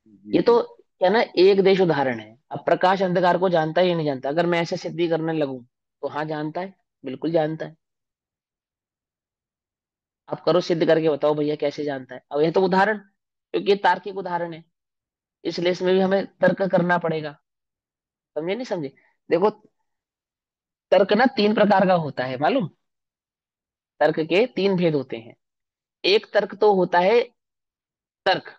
जी ये जी। तो क्या ना, एक देश उदाहरण है। अब प्रकाश अंधकार को जानता है या नहीं जानता, अगर मैं ऐसे सिद्धि करने लगूं तो हाँ जानता है, बिल्कुल जानता है। आप करो, सिद्ध करके बताओ भैया कैसे जानता है। अब यह तो उदाहरण, क्योंकि ये तार्किक उदाहरण है, इसलिए इसमें भी हमें तर्क करना पड़ेगा। समझे नहीं समझे? देखो, तर्क ना तीन प्रकार का होता है, मालूम? तर्क के तीन भेद होते हैं। एक तर्क तो होता है तर्क,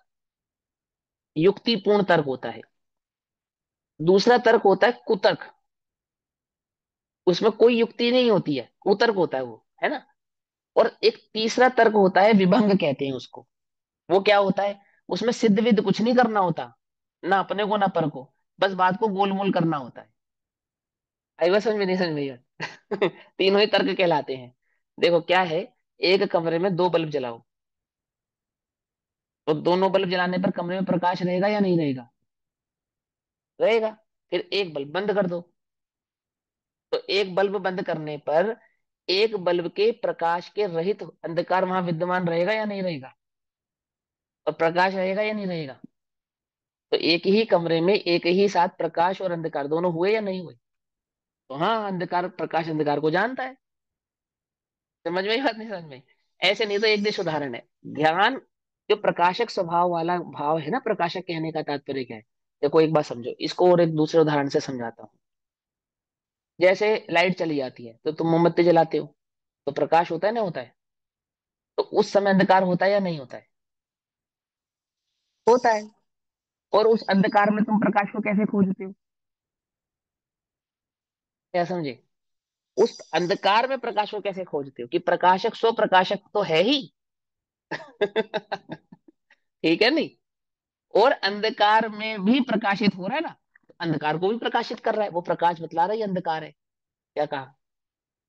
युक्तिपूर्ण तर्क होता है। दूसरा तर्क होता है कुतर्क, उसमें कोई युक्ति नहीं होती है, कुतर्क होता है वो, है ना? और एक तीसरा तर्क होता है विभंग कहते हैं उसको। वो क्या होता है? उसमें सिद्ध विद्ध कुछ नहीं करना होता, ना अपने को ना पर को, बस बात को गोल मोल करना होता है। आई बात समझ में नहीं समझ में यार? तीनों ही तर्क कहलाते हैं। देखो क्या है, एक कमरे में दो बल्ब जलाओ, तो दोनों बल्ब जलाने पर कमरे में प्रकाश रहेगा या नहीं रहेगा? रहेगा। फिर एक बल्ब बंद कर दो, तो एक बल्ब बंद करने पर एक बल्ब के प्रकाश के रहित अंधकार वहां विद्यमान रहेगा या नहीं रहेगा? और प्रकाश रहेगा या नहीं रहेगा? तो एक ही कमरे में एक ही साथ प्रकाश और अंधकार दोनों हुए या नहीं हुए? तो हाँ, अंधकार प्रकाश अंधकार को जानता है। समझ में ही बात नहीं समझ में? ऐसे नहीं तो एक देश उदाहरण है। ध्यान, जो प्रकाशक स्वभाव वाला भाव है ना, प्रकाशक कहने का तात्पर्य क्या है? देखो एक बात समझो इसको, और एक दूसरे उदाहरण से समझाता हूँ। जैसे लाइट चली जाती है तो तुम मोमबत्ती जलाते हो, तो प्रकाश होता है ना, होता है? तो उस समय अंधकार होता है या नहीं होता है? होता है। और उस अंधकार में तुम प्रकाश को कैसे खोजते हो? क्या समझे? उस अंधकार में प्रकाश को कैसे खोजते हो कि प्रकाशक स्व प्रकाशक तो है ही। ठीक है नहीं? और अंधकार में भी प्रकाशित हो रहा है ना, तो अंधकार को भी प्रकाशित कर रहा है, वो प्रकाश बतला रहा है ये अंधकार है। क्या कहा?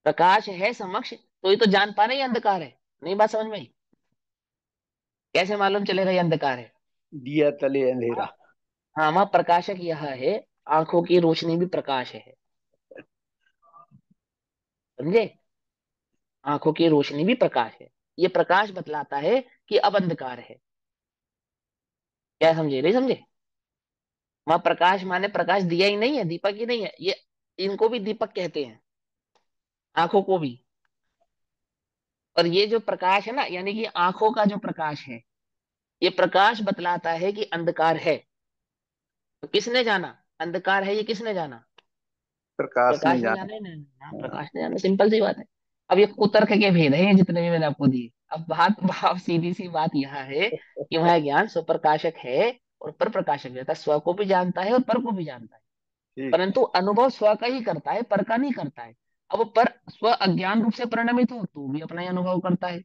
प्रकाश है समक्ष, तो ये तो जान पा रहे हैं ये अंधकार है। नहीं बात समझ में आई? कैसे मालूम चलेगा ये अंधकार है? दिया तले अंधेरा। हाँ। हाँ, वहां प्रकाशक यह है, आंखों की रोशनी भी प्रकाश है, समझे? आंखों की रोशनी भी प्रकाश है। ये प्रकाश बतलाता है कि अब अंधकार है। क्या समझे नहीं समझे? वहां प्रकाश माने प्रकाश दिया ही नहीं है, दीपक ही नहीं है ये। इनको भी दीपक कहते हैं, आंखों को भी। और ये जो प्रकाश है ना, यानी कि आंखों का जो प्रकाश है, ये प्रकाश बतलाता है कि अंधकार है। तो किसने जाना अंधकार है, ये किसने जाना? प्रकाश ने प्रकाश ने जाना। जाना है ना। हाँ, हाँ, प्रकाश ने जाना, सिंपल सी बात है। अब ये कुतर्क के भेद है ये जितने भी मैंने आपको दिए। अब बात भाव सीधी सी बात यह है कि वह ज्ञान स्वप्रकाशक है और पर प्रकाशक रहता है, स्व को भी जानता है और पर को भी जानता है। ठीक है। परंतु अनुभव स्व का ही करता है, पर का नहीं करता है। अब पर स्व अज्ञान रूप से परिणमित हो तो भी अपना ही अनुभव करता है।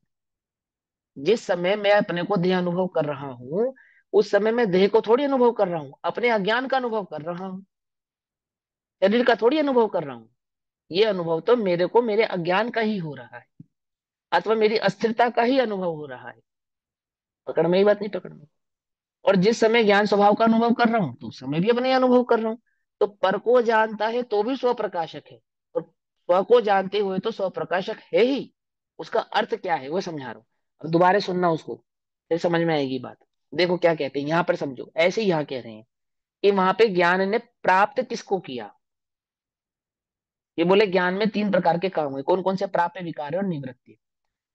जिस समय मैं अपने को देह अनुभव कर रहा हूं, उस समय मैं देह को थोड़ी अनुभव कर रहा हूं, अपने अज्ञान का अनुभव कर रहा हूं, शरीर का थोड़ी अनुभव कर रहा हूं। ये अनुभव तो मेरे को मेरे अज्ञान का ही हो रहा है, अथवा मेरी अस्थिरता का ही अनुभव हो रहा है। पकड़ में ही बात नहीं? पकड़ में। और जिस समय ज्ञान स्वभाव का अनुभव कर रहा हूं, तो उस समय भी अपने अनुभव कर रहा हूं। तो पर को जानता है तो भी स्व प्रकाशक है, और स्व को जानते हुए तो स्व प्रकाशक है ही। उसका अर्थ क्या है वो समझा रहा हूं। अब दोबारा सुनना उसको, फिर समझ में आएगी बात। देखो क्या कहते हैं यहां पर, समझो ऐसे ही यहाँ कह रहे हैं कि वहां पे ज्ञान ने प्राप्त किसको किया। ये बोले ज्ञान में तीन प्रकार के काम हुए, कौन कौन से? प्राप्य, विकार और निवृत्ति।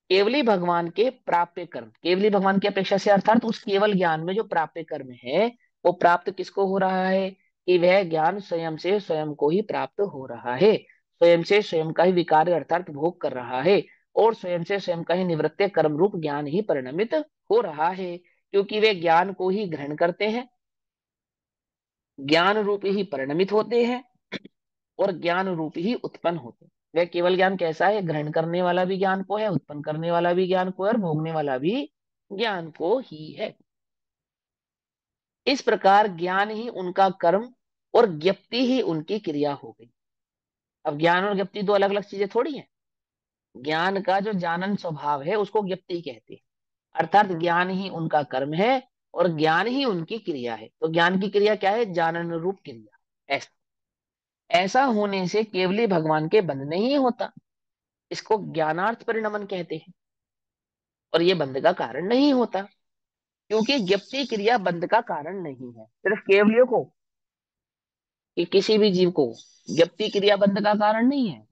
केवली भगवान के प्राप्य कर्म, केवली भगवान की अपेक्षा से, अर्थात उस केवल ज्ञान में जो प्राप्य कर्म है, वो प्राप्त किसको हो रहा है? कि वह ज्ञान स्वयं से स्वयं को ही प्राप्त हो रहा है, स्वयं से स्वयं का ही विकार अर्थात भोग कर रहा है, और स्वयं से स्वयं का ही निवृत्त कर्म रूप ज्ञान ही परिणमित हो रहा है, क्योंकि वे ज्ञान को ही ग्रहण करते हैं। ज्ञान रूप ही परिणमित होते हैं और ज्ञान रूप ही उत्पन्न होते हैं। वह केवल ज्ञान कैसा है? ग्रहण करने वाला भी ज्ञान को है, उत्पन्न करने वाला भी ज्ञान को है, और भोगने वाला भी ज्ञान को ही है। इस प्रकार ज्ञान ही उनका कर्म और ज्ञप्ति ही उनकी क्रिया हो गई। अब ज्ञान और ज्ञप्ति दो अलग अलग चीजें थोड़ी हैं। ज्ञान का जो जानन स्वभाव है उसको ज्ञप्ति कहते हैं, अर्थात ज्ञान ही उनका कर्म है और ज्ञान ही उनकी क्रिया है। तो ज्ञान की क्रिया क्या है? जानन रूप क्रिया। ऐसा ऐसा होने से केवली भगवान के बंध नहीं होता, इसको ज्ञानार्थ परिणमन कहते हैं। और ये बंध का कारण नहीं होता, क्योंकि ज्ञप्ति क्रिया बंध का कारण नहीं है। सिर्फ केवलियों को कि किसी भी जीव को ज्ञप्ति क्रिया बंध का कारण नहीं है।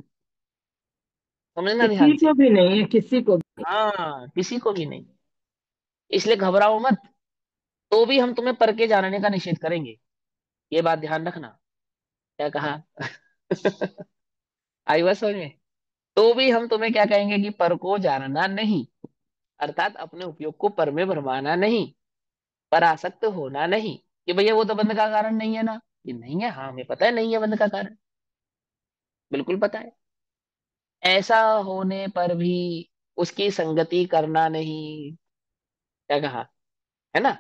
समझना किसी ध्यान को से। भी नहीं है, किसी को भी। हाँ, किसी को भी नहीं। इसलिए घबराओ मत। तो भी हम तुम्हें पर के जानने का निषेध करेंगे, ये बात ध्यान रखना। क्या कहा? आई बात समझ में? तो भी हम तुम्हें क्या कहेंगे कि पर को जानना नहीं, अर्थात अपने उपयोग को पर में भरमाना नहीं, पर आसक्त होना नहीं कि भैया वो तो बंध का कारण नहीं है ना। ये नहीं है, हाँ हमें पता है नहीं है बंध का कारण, बिल्कुल पता है। ऐसा होने पर भी उसकी संगति करना नहीं। क्या कहा? है ना?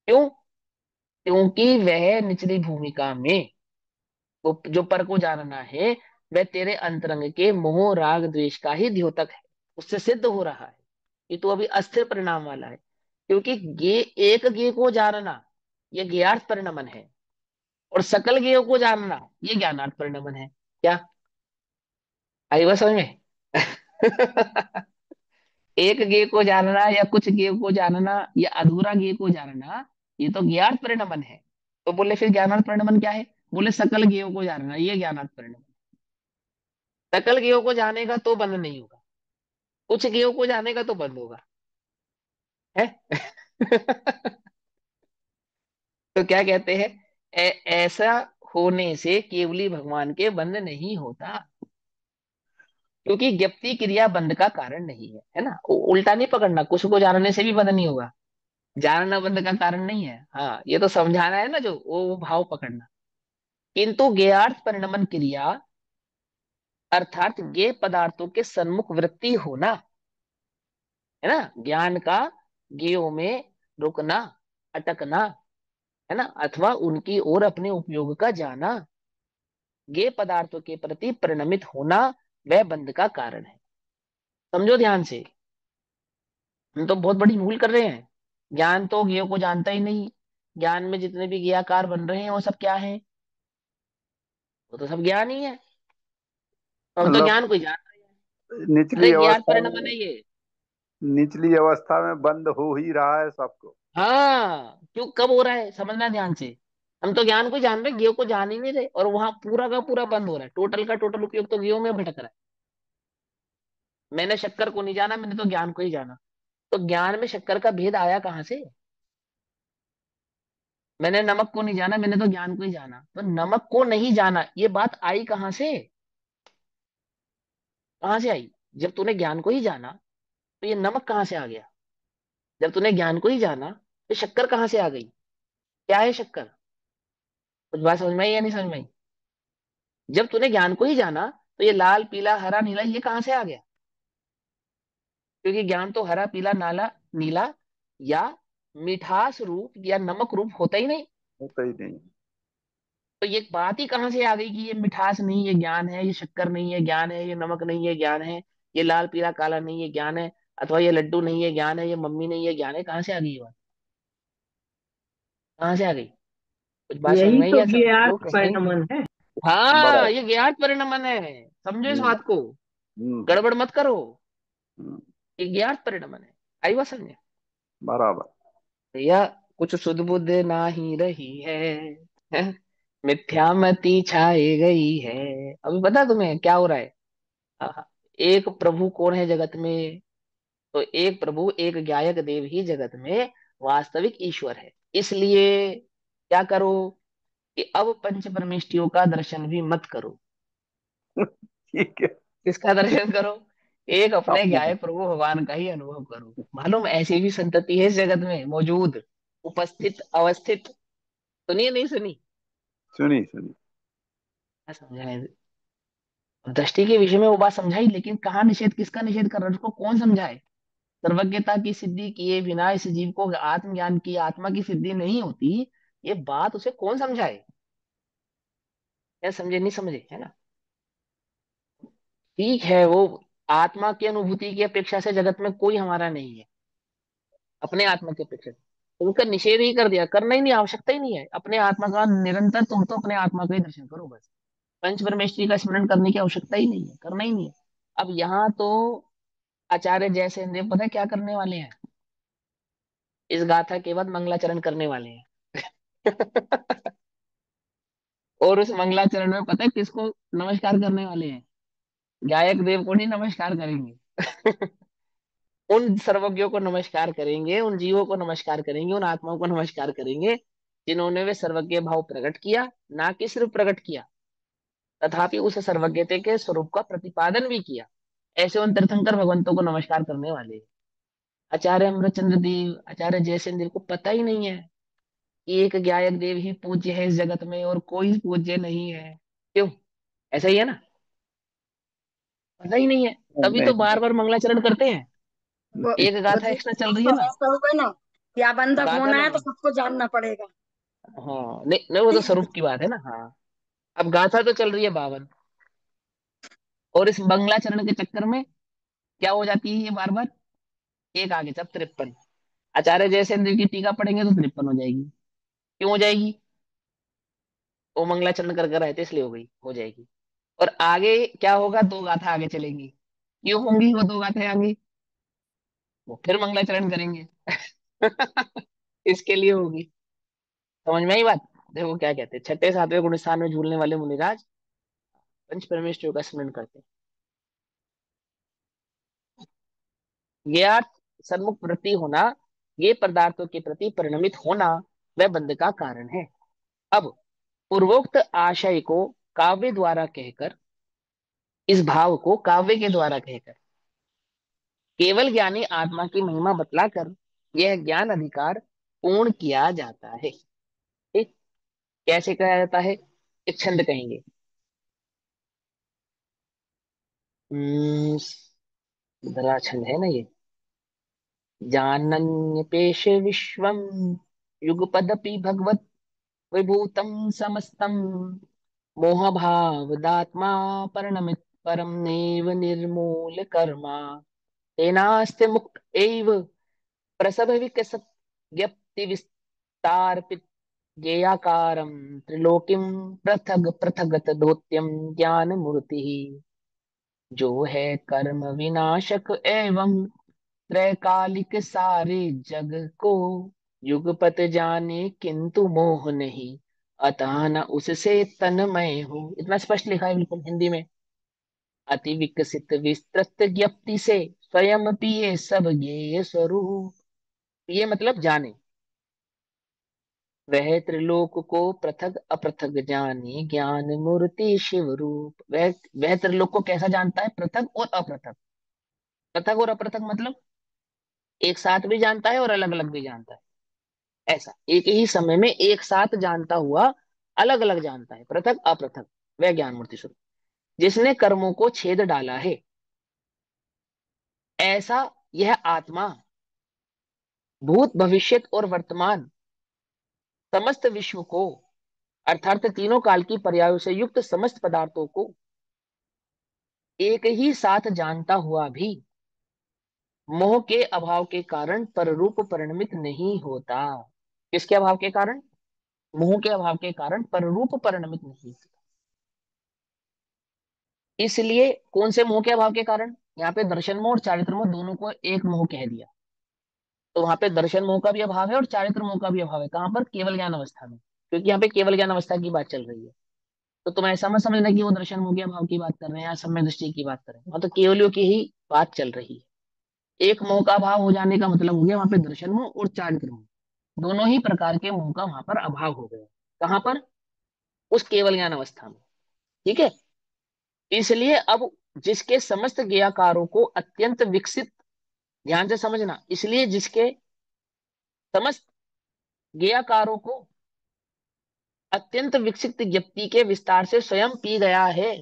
क्यों? क्योंकि वह निचली भूमिका में वो जो पर को जानना है, वह तेरे अंतरंग के मोह राग द्वेष का ही द्योतक है। उससे सिद्ध हो रहा है कि तू अभी अस्थिर परिणाम वाला है। क्योंकि गे एक गे को जानना ये ज्ञार्थ परिणमन है, और सकल गेयों को जानना ये ज्ञानार्थ परिणमन है। क्या आई बात समझ में? एक गे को जानना या कुछ गे को जानना या अधूरा गे को जानना, ये तो ज्ञात परिणमन है। तो बोले फिर ज्ञानार्थ परिणमन क्या है? बोले सकल गेयों को जानना ये ज्ञानार्थ परिणमन। सकल गेयों को जानेगा तो बंद नहीं होगा, कुछ गेयों को जानेगा तो बंद होगा। है? तो क्या कहते हैं? ऐसा होने से केवली भगवान के बंद नहीं होता, क्योंकि ज्ञप्ति क्रिया बंद का कारण नहीं है ना? उल्टा नहीं पकड़ना, कुछ को जानने से भी बंद नहीं होगा, जानना बंद का कारण नहीं है। हाँ, ये तो समझाना है ना, जो वो भाव पकड़ना। किंतु ज्ञेयार्थ परिणमन क्रिया अर्थात ज्ञेय पदार्थों के सन्मुख वृत्ति होना, है ना, ज्ञान का ज्ञेयों में रुकना, अटकना, है ना, अथवा उनकी ओर अपने उपयोग का जाना, ज्ञेय पदार्थों के प्रति परिणमित होना, वह बंध का कारण है। समझो ध्यान से। हम तो बहुत बड़ी भूल कर रहे हैं। ज्ञान तो ज्ञेयों को जानता ही नहीं। ज्ञान में जितने भी ज्ञाकार बन रहे हैं वो सब क्या है? वो तो सब ज्ञान ही है। तो हम तो मतलब ज्ञान को ही जान रहे हैं। निचली अरे ज्ञात अवस्था परिणमन में, है ये। निचली अवस्था में बंद हो ही रहा है सबको। हाँ, क्यों कब हो रहा है समझना ध्यान से। हम तो ज्ञान को जान रहे हैं, ज्ञेय को जान ही नहीं रहे, और वहां पूरा का पूरा बंद हो रहा है। टोटल का टोटल उपयोग तो ज्ञेयों में भटक रहा है। मैंने शक्कर को नहीं जाना, मैंने तो ज्ञान को ही जाना। तो ज्ञान में शक्कर का भेद आया कहाँ से? मैंने नमक को नहीं जाना, मैंने तो ज्ञान को ही जाना। तो नमक को नहीं जाना ये बात आई कहाँ से? कहाँ से आई? जब तूने ज्ञान को ही जाना तो ये नमक कहाँ से आ गया? जब तूने ज्ञान को ही जाना तो शक्कर कहाँ से आ गई? क्या है शक्कर? कुछ बात समझ में आई या नहीं समझ में आई? जब तूने ज्ञान को ही जाना तो ये लाल पीला हरा नीला ये कहाँ से आ गया? क्योंकि ज्ञान तो हरा पीला नाला नीला या मिठास रूप या नमक रूप होता ही नहीं। होता ही नहीं। तो ये बात ही कहाँ से आ गई कि ये मिठास नहीं ये ज्ञान है, ये शक्कर नहीं है ज्ञान है, ये नमक नहीं है ज्ञान है, ये लाल पीला काला नहीं है ज्ञान है, अथवा ये लड्डू नहीं है ज्ञान है, ये मम्मी नहीं है ज्ञान है? कहाँ से आ गई ये बात? कहाँ से आ गई? कुछ बात समझ यही में आई तो या सब ज्ञात लोग कहें? परिणमन है। हाँ, बराबर। ये ज्ञात परिणमन है। समझो इस हम्म। बात को, हम्म। गड़बड़ मत करो। हम्म। ये ज्ञात परिणमन है। आई बात समझ में? बराबर। भैया कुछ सुध बुध ना ही रही है? मिथ्यामति छाई गई है। अभी पता तुम्हें क्या हो रहा है? हाँ, एक प्रभु कौन है जगत में? तो एक प्रभु एक गायक देव ही जगत में वास्तविक ईश्वर है। इसलिए क्या करो कि अब पंच परमेष्टियों का दर्शन भी मत करो। ठीक है। किसका दर्शन करो? एक अपने अपने गायक प्रभु भगवान का ही अनुभव करो। मालूम ऐसी भी संतति है इस जगत में मौजूद, उपस्थित, अवस्थित। सुनिए नहीं सुनी? सुनी सुनी। क्या समझाए? दृष्टि के विषय में वो बात समझाई, लेकिन कहाँ निषेध, किसका निषेध कर रहा है, उसको कौन समझाए? सर्वज्ञता की सिद्धि किए बिना इस जीव को आत्मज्ञान की, आत्मा की सिद्धि नहीं होती, ये बात उसे कौन समझाए? क्या समझे नहीं समझे, है ना? ठीक है, वो आत्मा की अनुभूति की अपेक्षा से जगत में कोई हमारा नहीं है, अपने आत्मा की अपेक्षा से। तो उसका निषेध ही कर दिया, करना ही नहीं, आवश्यकता ही नहीं है अपने आत्मा का निरंतर, तुम तो अपने आत्मा का ही दर्शन करो बस। पंच परमेष्ठी का स्मरण करने की आवश्यकता ही नहीं है, करना ही नहीं है। अब यहाँ तो आचार्य जैसे देव पता है क्या करने वाले हैं? इस गाथा के बाद मंगलाचरण करने वाले हैं। और उस मंगलाचरण में पता है किसको नमस्कार करने वाले हैं? गायक देव को नहीं नमस्कार करेंगे। उन सर्वज्ञों को नमस्कार करेंगे, उन जीवों को नमस्कार करेंगे, उन आत्माओं को नमस्कार करेंगे जिन्होंने वे सर्वज्ञ भाव प्रकट किया, ना कि सिर्फ प्रकट किया, तथापि उस सर्वज्ञते के स्वरूप का प्रतिपादन भी किया। ऐसे उन तीर्थंकर भगवंतों को नमस्कार करने वाले हैं। आचार्य अमृतचंद्र देव, आचार्य जयसेन देव को पता ही नहीं है कि एक गायक देव ही पूज्य है इस जगत में और कोई पूज्य नहीं है। क्यों? ऐसा ही है ना? पता ही नहीं है, तभी तो नहीं, बार बार मंगलाचरण करते हैं। वो एक वो गाथा एक्स्ट्रा चल रही है तो ना, ऐसा होगा ना, या बंधक गाथा होना है तो नहीं। सबको जानना पड़ेगा। हाँ नहीं नहीं, वो तो स्वरूप की बात है ना। हाँ, अब गाथा तो चल रही है 52, और इस मंगलाचरण के चक्कर में क्या हो जाती है ये बार बार, एक आगे जब 53, आचार्य जयसेंद्र की टीका पढ़ेंगे तो 53 हो जाएगी। क्यों हो जाएगी? वो मंगलाचरण कर कर रहे थे इसलिए हो जाएगी। और आगे क्या होगा, दो गाथा आगे चलेंगी। क्यों होंगी वो दो गाथा आगे? वो फिर मंगलाचरण करेंगे। इसके लिए होगी। समझ में आई बात? देखो क्या कहते हैं, छठे सातवें गुण स्थान में झूलने वाले मुनिराज पंच परमेश्वरों का स्मरण करते हैं। ज्ञात सन्मुख वृत्ति होना, ये पदार्थों के प्रति परिणमित होना, वह बंध का कारण है। अब पूर्वोक्त आशय को काव्य द्वारा कहकर, इस भाव को काव्य के द्वारा कहकर केवल ज्ञानी आत्मा की महिमा बतलाकर यह ज्ञान अधिकार पूर्ण किया जाता है। ठीक? कैसे कहा जाता है? एक छंद कहेंगे। दरा छंद है ना ये। जानन्यपेश विश्वम युगपदपि भगवत विभूतम समस्तम मोहभावदात्मा परिणमित परम नैव निर्मूल कर्मा तेनास्ते मुक्त एव प्रसभ विकसत व्यक्ति विस्तारपित ज्ञेयाकारं त्रिलोकीं पृथग पृथगत धोत्यम ज्ञान मूर्ति, जो है कर्म विनाशक एवं त्रैकालिक सारे जग को, युगपत जाने किंतु मोह नहीं, अतः न उससे तन्मय हो। इतना स्पष्ट लिखा है बिल्कुल हिंदी में। अति विकसित विस्तृत ज्ञप्ति से स्वयं पिए सब ज्ञेय स्वरूप। ये मतलब जाने, वह त्रिलोक को पृथक अपृथक जाने ज्ञान मूर्ति शिव रूप। वह त्रिलोक को कैसा जानता है? पृथक और अपृथक। पृथक और अपृथक मतलब एक साथ भी जानता है और अलग अलग भी जानता है। ऐसा एक ही समय में एक साथ जानता हुआ अलग अलग जानता है, पृथक अपृथक। वह ज्ञान मूर्ति स्वरूप जिसने कर्मों को छेद डाला है, ऐसा यह आत्मा भूत भविष्यत और वर्तमान समस्त विश्व को, अर्थात तीनों काल की पर्यायों से युक्त समस्त पदार्थों को एक ही साथ जानता हुआ भी मोह के अभाव के कारण पररूप परिणमित नहीं होता। किसके अभाव के कारण? मोह के अभाव के कारण पररूप परिणमित नहीं होता। इसलिए कौन से मोह के अभाव के कारण? यहाँ पे दर्शन मोह और चारित्र मोह दोनों को एक मोह कह दिया। तो वहां पे दर्शन मोह का भी अभाव है और चारित्र मोह का भी अभाव है। कहाँ पर? केवल ज्ञान अवस्था में, क्योंकि यहाँ पे केवल ज्ञान अवस्था की बात चल रही है। तो तुम ऐसा मत समझना कि वो दर्शन मोह के अभाव की बात कर रहे हैं या सम्यक दृष्टि की बात कर रहे हैं। वहां तो केवलियों की ही बात चल रही है। एक मोह का अभाव हो जाने का मतलब हो गया वहां पे दर्शन मोह और चारित्र मोह, दोनों ही प्रकार के मोह का वहां पर अभाव हो गया। कहाँ पर? उस केवल ज्ञान अवस्था में। ठीक है। इसलिए अब जिसके समस्त ज्ञाकारों को अत्यंत विकसित, ध्यान से समझना, इसलिए जिसके समस्त ज्ञाकारों को अत्यंत विकसित व्यक्ति के विस्तार से स्वयं पी गया है।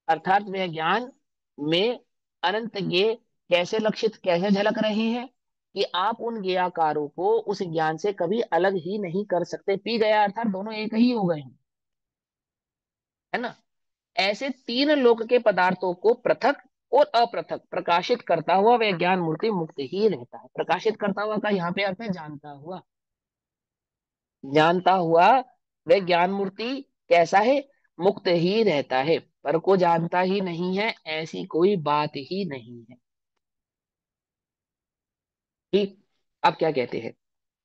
अर्थात वह ज्ञान में अनंत ज्ञेय कैसे लक्षित, कैसे झलक रहे हैं कि आप उन ज्ञेयाकारों को उस ज्ञान से कभी अलग ही नहीं कर सकते। पी गया अर्थात दोनों एक ही हो गए हैं, है ना। ऐसे तीन लोक के पदार्थों को पृथक और अपृथक प्रकाशित करता हुआ वह ज्ञान मूर्ति मुक्त ही रहता है। प्रकाशित करता हुआ का यहाँ पे अर्थ है जानता हुआ। जानता हुआ वह ज्ञान मूर्ति कैसा है, मुक्त ही रहता है, पर को जानता ही नहीं है, ऐसी कोई बात ही नहीं है। ठीक। अब क्या कहते हैं,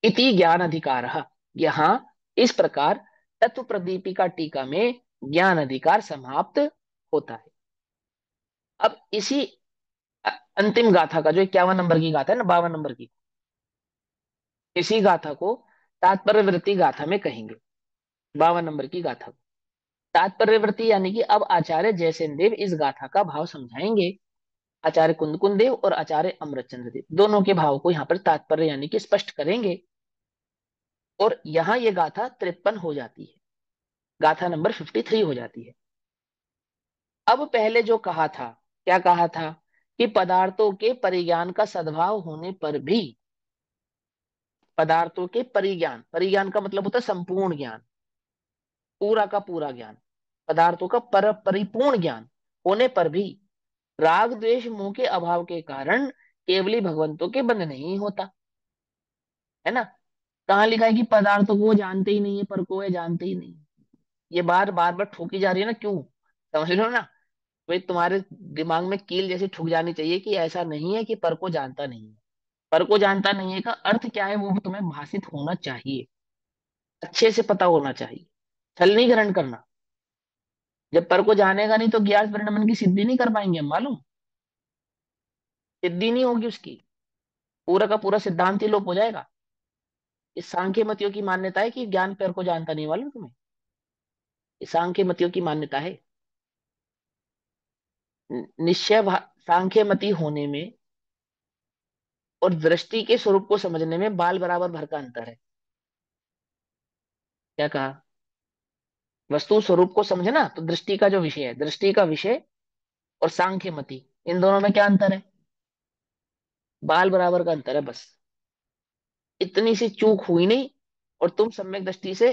इति ज्ञान अधिकार, यहाँ इस प्रकार तत्व प्रदीपिका टीका में ज्ञान अधिकार समाप्त होता है। अब इसी अ- अंतिम गाथा का, जो 51 नंबर की गाथा है ना, 52 नंबर की, इसी गाथा को तात्पर्य वृत्ति गाथा में कहेंगे। 52 नंबर की गाथा को तात्पर्य वृत्ति यानी कि अब आचार्य जयसेन देव इस गाथा का भाव समझाएंगे। आचार्य कुंदकुंद देव और आचार्य अमृतचंद्र देव दोनों के भाव को यहाँ पर तात्पर्य यानी कि स्पष्ट करेंगे। और यहाँ ये गाथा 53 हो जाती है, गाथा नंबर 53 हो जाती है। अब पहले जो कहा था, क्या कहा था कि पदार्थों के परिज्ञान का सद्भाव होने पर भी, पदार्थों के परिज्ञान, परिज्ञान का मतलब होता है संपूर्ण ज्ञान, पूरा का पूरा ज्ञान, पदार्थों का परिपूर्ण ज्ञान होने पर भी राग द्वेष मोह के अभाव के कारण केवली भगवंतों के बंध नहीं होता, है ना। कहाँ लिखा है कि पदार्थों को वो जानते ही नहीं है, पर को वे जानते ही नहीं। ये बार बार बार ठोकी जा रही है ना, क्यों, समझ लो ना। भाई तुम्हारे दिमाग में कील जैसी ठुक जानी चाहिए कि ऐसा नहीं है कि पर को जानता नहीं है। पर को जानता नहीं है का अर्थ क्या है, वो भी तुम्हें भाषित होना चाहिए, अच्छे से पता होना चाहिए, छल नहीं ग्रहण करना। जब पर को जानेगा नहीं तो ज्ञान परिणमन की सिद्धि नहीं कर पाएंगे हम, मालूम, सिद्धि नहीं होगी उसकी, पूरा का पूरा सिद्धांत ही लोप हो जाएगा। इस सांख्य मतियों की मान्यता है कि ज्ञान पर को जानता नहीं, मालूम तुम्हें, ये सांख्य मतियों की मान्यता है। निश्चय सांख्य मति होने में और दृष्टि के स्वरूप को समझने में बाल बराबर भर का अंतर है। क्या कहा, वस्तु स्वरूप को समझे ना, तो दृष्टि का जो विषय है, दृष्टि का विषय और सांख्य मति, इन दोनों में क्या अंतर है, बाल बराबर का अंतर है बस। इतनी सी चूक हुई नहीं और तुम सम्यक दृष्टि से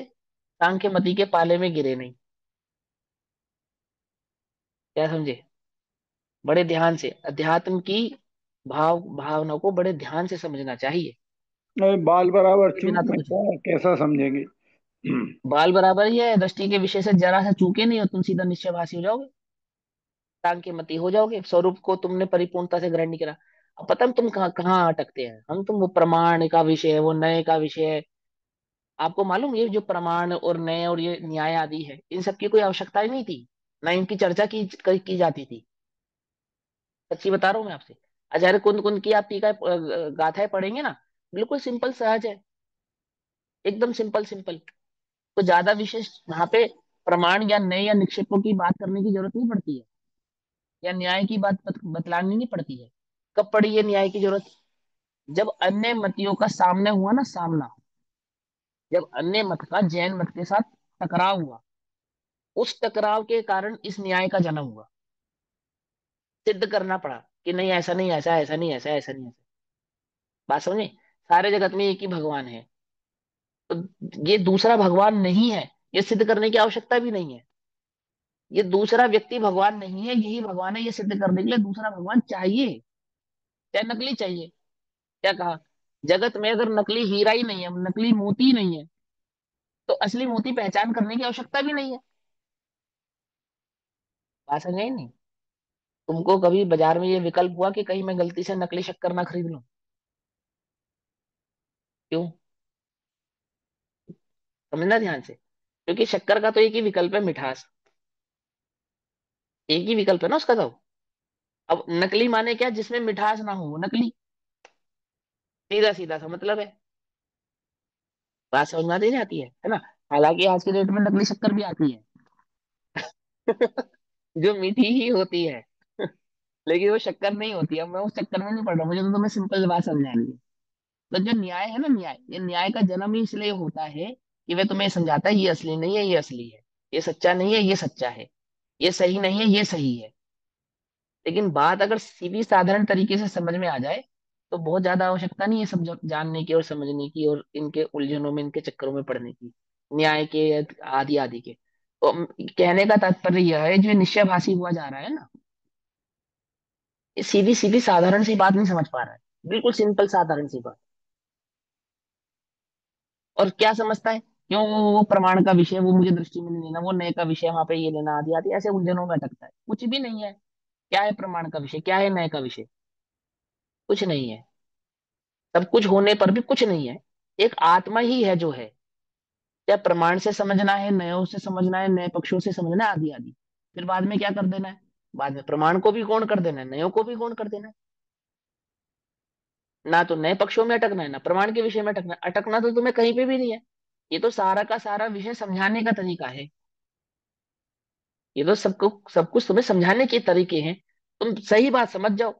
सांख्य मति के पाले में गिरे नहीं। क्या समझे, बड़े ध्यान से अध्यात्म की भावना को बड़े ध्यान से समझना चाहिए, नहीं, बाल बराबर इसके बिना चूक तो में कुछ, क्या कैसा समझेंगे? बाल बराबर ही है, दृष्टि के विषय से जरा सा चूके नहीं और तुम सीधा निश्चयभाषी हो जाओगे, सांख्य मति हो जाओगे, स्वरूप को तुमने परिपूर्णता से ग्रहण नहीं करा। अब पता है तुम कहाँ कहाँ अटकते हैं, हम तुम वो प्रमाण का विषय है, वो नए का विषय है। आपको मालूम ये जो प्रमाण और नए और ये न्याय आदि है, इन सब की कोई आवश्यकता ही नहीं थी, ना इनकी चर्चा की जाती थी। सच्ची बता रहा हूँ मैं आपसे। आचार्य कुंद कुंद की आप टीका गाथाएं पढ़ेंगे ना, बिल्कुल सिंपल सहज है, एकदम सिंपल सिंपल। तो ज्यादा विशेष वहां पे प्रमाण या नए या निक्षेपों की बात करने की जरूरत नहीं पड़ती है, या न्याय की बात बतलानी नहीं पड़ती है। कब पड़ी है न्याय की जरूरत, जब अन्य मतियों का सामने हुआ ना, सामना, जब अन्य मत का जैन मत के साथ टकराव हुआ, उस टकराव के कारण इस न्याय का जन्म हुआ। सिद्ध करना पड़ा कि नहीं ऐसा नहीं, ऐसा ऐसा नहीं, ऐसा ऐसा नहीं, ऐसा। बात समझे, सारे जगत में एक ही भगवान है, तो ये दूसरा भगवान नहीं है, ये सिद्ध करने की आवश्यकता भी नहीं है। ये दूसरा व्यक्ति भगवान नहीं है, यही भगवान है, ये सिद्ध करने के लिए दूसरा भगवान चाहिए, चाहे नकली चाहिए। क्या कहा, जगत में अगर नकली हीरा ही नहीं है, नकली मोती ही नहीं है, तो असली मोती पहचान करने की आवश्यकता भी नहीं है। बात समझ आई नहीं, तुमको कभी बाजार में ये विकल्प हुआ कि कहीं मैं गलती से नकली शक्कर ना खरीद लूं, क्यों, समझना ध्यान से, क्योंकि शक्कर का तो एक ही विकल्प है, मिठास, एक ही विकल्प है ना उसका तो। अब नकली माने क्या, जिसमें मिठास ना हो वो नकली, सीधा सीधा सा मतलब है। बात समझ में आती जाती है ना। हालांकि आज के डेट में नकली शक्कर भी आती है जो मीठी ही होती है लेकिन वो शक्कर नहीं होती है। मैं उस चक्कर में नहीं पड़ रहा, मुझे तो तुम्हें सिंपल बात समझानी है। तो जो न्याय है ना, न्याय, ये न्याय का जन्म ही इसलिए होता है कि वे तुम्हें समझाता है ये असली नहीं है, ये असली है, ये सच्चा नहीं है, ये सच्चा है, ये सही नहीं है, ये सही है। लेकिन बात अगर सीधी साधारण तरीके से समझ में आ जाए तो बहुत ज्यादा आवश्यकता नहीं है सब जानने की और समझने की और इनके उलझनों में, इनके चक्करों में पड़ने की, न्याय के आदि आदि के। तो कहने का तात्पर्य यह है, जो निश्चयभाषी हुआ जा रहा है ना, ये सीधी सीधी साधारण सी बात नहीं समझ पा रहा है, बिल्कुल सिंपल साधारण सी बात। और क्या समझता है, क्यों वो प्रमाण का विषय वो मुझे दृष्टि में नहीं लेना, वो नए का विषय वहां पे ये लेना, आदि आदि, ऐसे उलझनों में अटकता है। कुछ भी नहीं है। क्या है प्रमाण का विषय, क्या है नए का विषय? कुछ नहीं है। सब कुछ होने पर भी कुछ नहीं है। एक आत्मा ही है जो है। क्या प्रमाण से समझना है, नयों से समझना है, नए पक्षों से समझना है, आदि आदि। फिर बाद में क्या कर देना है, बाद में प्रमाण को भी गौण कर देना है, नयों को भी गौण कर देना है। ना तो नए पक्षों में अटकना है, ना प्रमाण के विषय में अटकना है। अटकना तो तुम्हें कहीं पे भी नहीं है। ये तो सारा का सारा विषय समझाने का तरीका है। ये तो सबको सब कुछ तुम्हें समझाने के तरीके हैं। तुम सही बात समझ जाओ।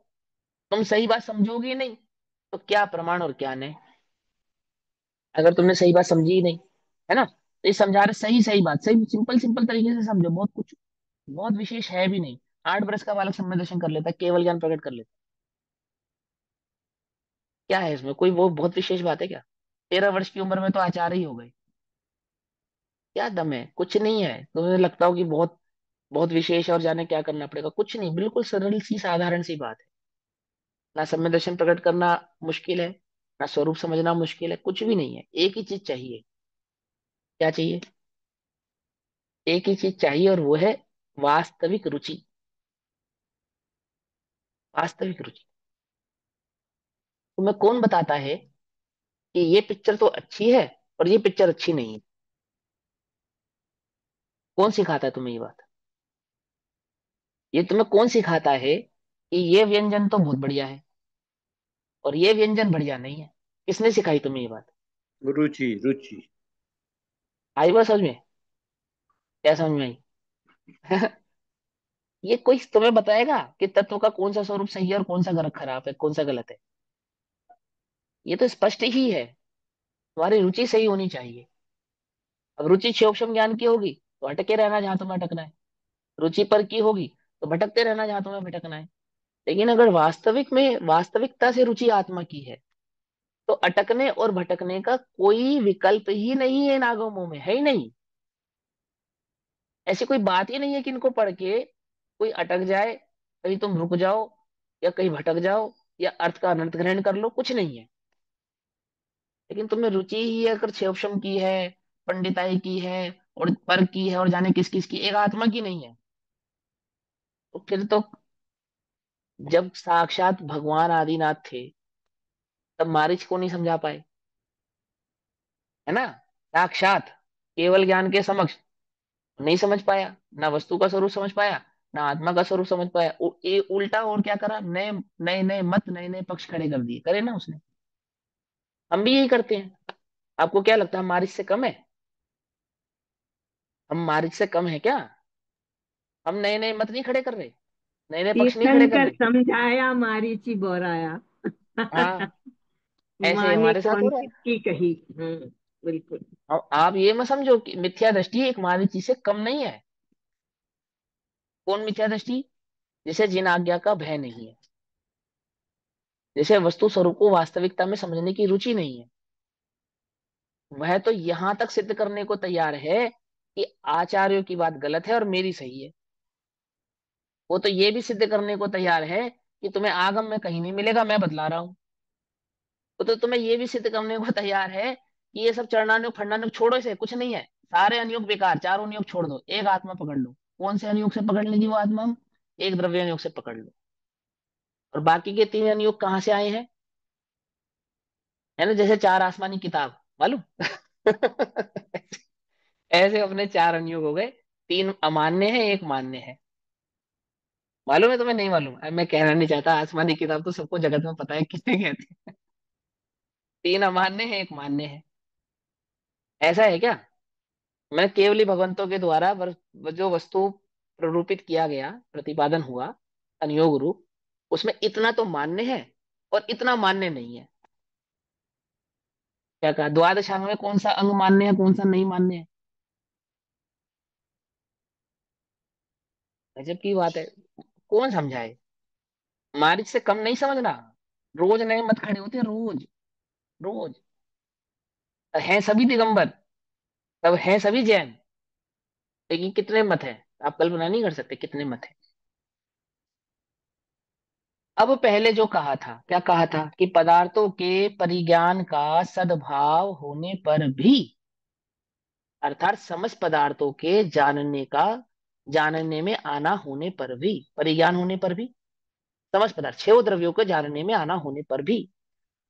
तुम सही बात समझोगे नहीं तो क्या प्रमाण और क्या नहीं, अगर तुमने सही बात समझी ही नहीं, है ना? तो ये समझा रहे सही सही बात, सही सिंपल सिंपल तरीके से समझो। बहुत कुछ बहुत विशेष है भी नहीं। 8 वर्ष का बालक समय दर्शन कर लेता है, केवल ज्ञान प्रकट कर लेता है। क्या है इसमें, कोई वो बहुत विशेष बात है क्या? 13 वर्ष की उम्र में तो आचार्य ही हो गए। क्या दम है? कुछ नहीं है। तुम्हें लगता हो कि बहुत बहुत विशेष है और जाने क्या करना पड़ेगा, कुछ नहीं, बिल्कुल सरल सी साधारण सी बात है। ना समय दर्शन प्रकट करना मुश्किल है, ना स्वरूप समझना मुश्किल है, कुछ भी नहीं है। एक ही चीज चाहिए। क्या चाहिए? एक ही चीज चाहिए, और वो है वास्तविक रुचि। वास्तविक रुचि। तुम्हें कौन बताता है कि ये पिक्चर तो अच्छी है और ये पिक्चर अच्छी नहीं है? कौन सिखाता है तुम्हें ये बात? ये तुम्हें कौन सिखाता है कि ये व्यंजन तो बहुत बढ़िया है और ये व्यंजन बढ़िया नहीं है? किसने सिखाई तुम्हें ये बात? रुचि रुचि। आई बात समझ में? क्या समझ में आई? ये कोई तुम्हें बताएगा कि तत्व का कौन सा स्वरूप सही है और कौन सा गलत, खराब है, कौन सा गलत है? ये तो स्पष्ट ही है। तुम्हारी रुचि सही होनी चाहिए। अब रुचि क्षोभम ज्ञान की होगी तो अटके रहना जहां तुम्हें अटकना है। रुचि पर की होगी तो भटकते रहना जहां तुम्हें भटकना है। लेकिन अगर वास्तविक में, वास्तविकता से रुचि आत्मा की है, तो अटकने और भटकने का कोई विकल्प ही नहीं है इन आगमों में, है ही नहीं। ऐसी कोई बात ही नहीं है कि इनको पढ़ के कोई अटक जाए, कहीं तुम रुक जाओ, या कहीं भटक जाओ, या अर्थ का अनर्थ ग्रहण कर लो, कुछ नहीं है। लेकिन तुम्हें रुचि ही अगर क्षेपशम की है, पंडिताई की है, और पर की है, और जाने किस किस की, एक आत्मा की नहीं है, तो फिर तो जब साक्षात भगवान आदिनाथ थे तब मारिच को नहीं समझा पाए, है ना? साक्षात केवल ज्ञान के समक्ष नहीं समझ पाया, ना वस्तु का स्वरूप समझ पाया, ना आत्मा का स्वरूप समझ पाया। ये उल्टा और क्या करा, नए नए नए मत, नए नए पक्ष खड़े कर दिए, करे ना उसने। हम भी यही करते हैं। आपको क्या लगता है हम मारिच से कम है? हम मारिच से कम है क्या? हम नए नए मत नहीं खड़े कर रहे, नए नए पक्ष नहीं खड़े कर तीर्थंकर रहे। समझाया मारीची बोराया। हाँ, ऐसे ही माँ ने हमारे साथ हो कौन रहा है। किसकी कही। बिल्कुल। और आप ये मत समझो कि मिथ्या दृष्टि एक मारिची से कम नहीं है। कौन मिथ्या दृष्टि? जिसे जिन आज्ञा का भय नहीं है, जैसे वस्तु स्वरूप को वास्तविकता में समझने की रुचि नहीं है, वह तो यहां तक सिद्ध करने को तैयार है कि आचार्यों की बात गलत है और मेरी सही है। वो तो ये भी सिद्ध करने को तैयार है कि तुम्हें आगम में कहीं नहीं मिलेगा, मैं बतला रहा हूँ। वो तो तुम्हें ये भी सिद्ध करने को तैयार है कि ये सब चरणानुग फंडानुग छोड़ो, इसे कुछ नहीं है, सारे अनुयोग बेकार, चारों अनुयोग छोड़ दो, एक आत्मा पकड़ लो। कौन से अनुयोग से पकड़ लेगी वो आत्मा हम? एक द्रव्य अनुयोग से पकड़ लो। और बाकी के 3 अनुयोग कहाँ से आए हैं? है ना, जैसे 4 आसमानी किताब, मालूम? ऐसे अपने 4 अनुयोग हो गए। 3 अमान्य है, एक मान्य है। मालूम है तुम्हें? नहीं मालूम? अब मैं कहना नहीं चाहता, आसमानी किताब तो सबको जगत में पता है किसने कहते हैं। 3 अमान्य है, एक मान्य है। ऐसा है क्या? मैं केवली भगवंतों के द्वारा जो वस्तु प्ररूपित किया गया, प्रतिपादन हुआ अनुयोग रूप, उसमें इतना तो मान्य है और इतना मान्य नहीं है। क्या कहा, द्वादशांग में कौन सा अंग मान्य है, कौन सा नहीं मान्य है? गजब की बात है। कौन समझाए? मारिच से कम नहीं समझना। रोज नए मत खड़े होते हैं, रोज रोज। हैं सभी दिगंबर, तब हैं सभी जैन, लेकिन कितने मत हैं? आप कल्पना नहीं कर सकते कितने मत हैं। अब पहले जो कहा था, क्या कहा था कि पदार्थों के परिज्ञान का सद्भाव होने पर भी, अर्थात समस्त पदार्थों के जानने में आना होने पर भी, परिज्ञान होने पर भी, समस्त पदार्थ छह द्रव्यों को जानने में आना होने पर भी,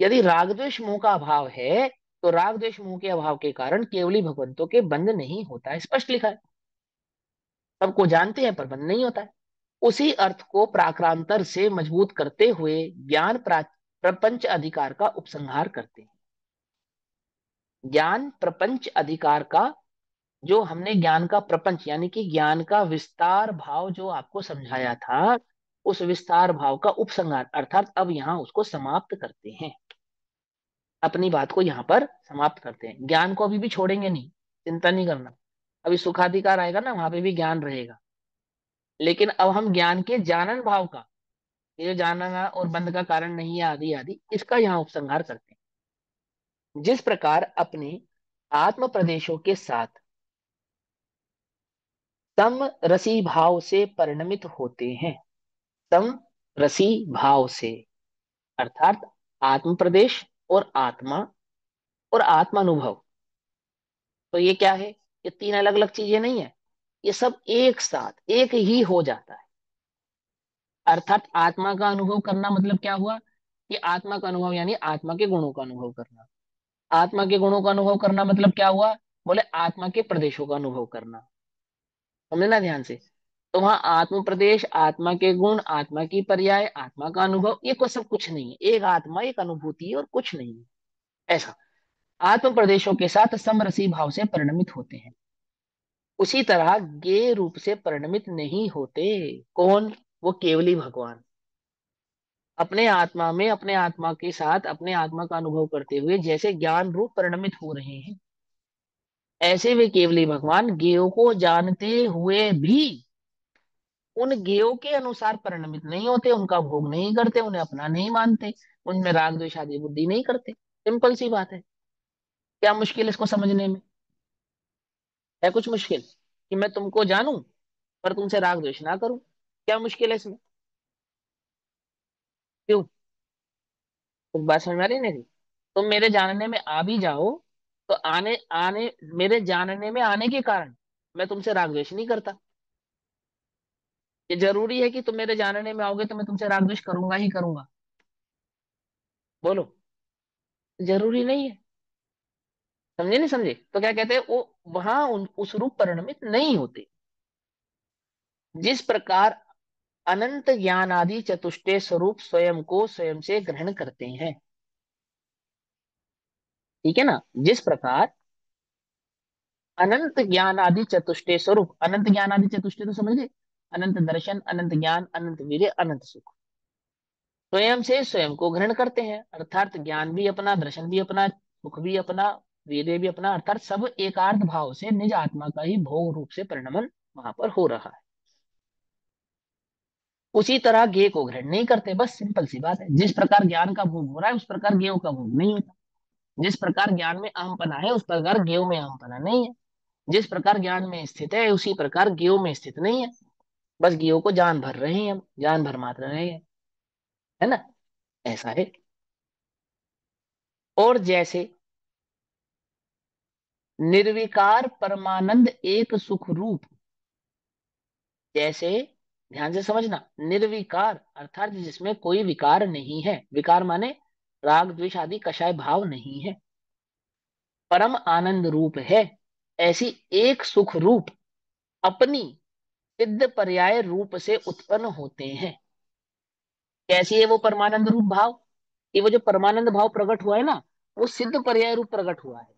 यदि राग द्वेष मोह का अभाव है, तो राग द्वेष मोह के अभाव के कारण केवली भगवंतों के बंध नहीं होता है, स्पष्ट लिखा है। सबको जानते हैं पर बंध नहीं होता है। उसी अर्थ को प्राक्रांतर से मजबूत करते हुए प्रपंच अधिकार का उपसंहार करते हैं। ज्ञान प्रपंच अधिकार का, जो हमने ज्ञान का प्रपंच यानी कि ज्ञान का विस्तार भाव जो आपको समझाया था, उस विस्तार भाव का उपसंहार, अर्थात अब यहां उसको समाप्त करते हैं। अपनी बात को यहां पर समाप्त करते हैं। ज्ञान को अभी भी छोड़ेंगे नहीं, चिंता नहीं करना। अभी सुखाधिकार आएगा ना, वहां पे भी ज्ञान रहेगा, लेकिन अब हम ज्ञान के जानन भाव का, ये जो जानना और बंध का कारण नहीं है आदि आदि, इसका यहाँ उपसंहार करते हैं। जिस प्रकार अपने आत्म प्रदेशों के साथ सम रसी भाव से परिणमित होते हैं, सम रसी भाव से, अर्थात आत्म प्रदेश और आत्मा और आत्मानुभव, तो ये क्या है? ये तीन अलग अलग चीजें नहीं है, ये सब एक साथ एक ही हो जाता है। अर्थात आत्मा का अनुभव करना मतलब क्या हुआ कि आत्मा का अनुभव यानी आत्मा के गुणों का अनुभव करना। आत्मा के गुणों का अनुभव करना मतलब क्या हुआ? बोले आत्मा के प्रदेशों का अनुभव करना। समझे ना ध्यान से? तो वहां आत्म प्रदेश, आत्मा के गुण, आत्मा की पर्याय, आत्मा का अनुभव, ये को सब कुछ नहीं है, एक आत्मा एक अनुभूति है और कुछ नहीं है। ऐसा आत्म प्रदेशों के साथ समरसी भाव से परिणमित होते हैं। उसी तरह ज्ञेय रूप से परिणमित नहीं होते। कौन? वो केवली भगवान। अपने आत्मा में, अपने आत्मा के साथ अपने आत्मा का अनुभव करते हुए जैसे ज्ञान रूप परिणमित हो रहे हैं, ऐसे वे केवली भगवान ज्ञेयों को जानते हुए भी उन ज्ञेयों के अनुसार परिणमित नहीं होते, उनका भोग नहीं करते, उन्हें अपना नहीं मानते, उनमें राग द्वेष आदि बुद्धि नहीं करते। सिंपल सी बात है। क्या मुश्किल इसको समझने में? है कुछ मुश्किल कि मैं तुमको जानूं पर तुमसे राग द्वेष ना करूं? क्या मुश्किल है इसमें? क्यों? कुछ बात समझ में आ रही नहीं? तुम मेरे जानने में आ भी जाओ, तो आने आने मेरे जानने में आने के कारण मैं तुमसे राग द्वेष नहीं करता। ये जरूरी है कि तुम मेरे जानने में आओगे तो मैं तुमसे राग द्वेष करूंगा ही करूंगा? बोलो। जरूरी नहीं है। समझे नहीं समझे? तो क्या कहते हैं वो, वहां उस रूप परिणमित नहीं होते। जिस प्रकार अनंत ज्ञान आदि चतुष्टय स्वरूप स्वयं को स्वयं से ग्रहण करते हैं, ठीक है ना? जिस प्रकार अनंत ज्ञान आदि चतुष्टय स्वरूप, अनंत ज्ञान आदि चतुष्टय तो समझ गए, अनंत दर्शन, अनंत ज्ञान, अनंत वीर्य, अनंत सुख, स्वयं से स्वयं को ग्रहण करते हैं, अर्थात ज्ञान भी अपना, दर्शन भी अपना, सुख भी अपना, वीर्य भी अपना, अर्थात सब एकार्थ भाव से निज आत्मा का ही भोग रूप से परिणमन वहां पर हो रहा है। उसी तरह ज्ञेय को ग्रहण नहीं करते। बस सिंपल सी बात है। जिस प्रकार ज्ञान का भोग हो रहा है उस प्रकार ज्ञेय का भोग नहीं होता। जिस प्रकार ज्ञान में अहमपना है उस प्रकार ज्ञेय में अहमपना नहीं है। जिस प्रकार ज्ञान में स्थित है उसी प्रकार ज्ञेय में स्थित नहीं है। बस ज्ञेय को जान भर रहे हैं हम, जान भर मात्र रहे हैं, है ना? ऐसा है। और जैसे निर्विकार परमानंद एक सुख रूप, जैसे, ध्यान से समझना, निर्विकार अर्थात जिसमें कोई विकार नहीं है, विकार माने राग द्वेष आदि कषाय भाव नहीं है, परम आनंद रूप है, ऐसी एक सुख रूप अपनी सिद्ध पर्याय रूप से उत्पन्न होते हैं। कैसी है वो परमानंद रूप भाव? कि वो जो परमानंद भाव प्रकट हुआ है ना, वो सिद्ध पर्याय रूप प्रकट हुआ है।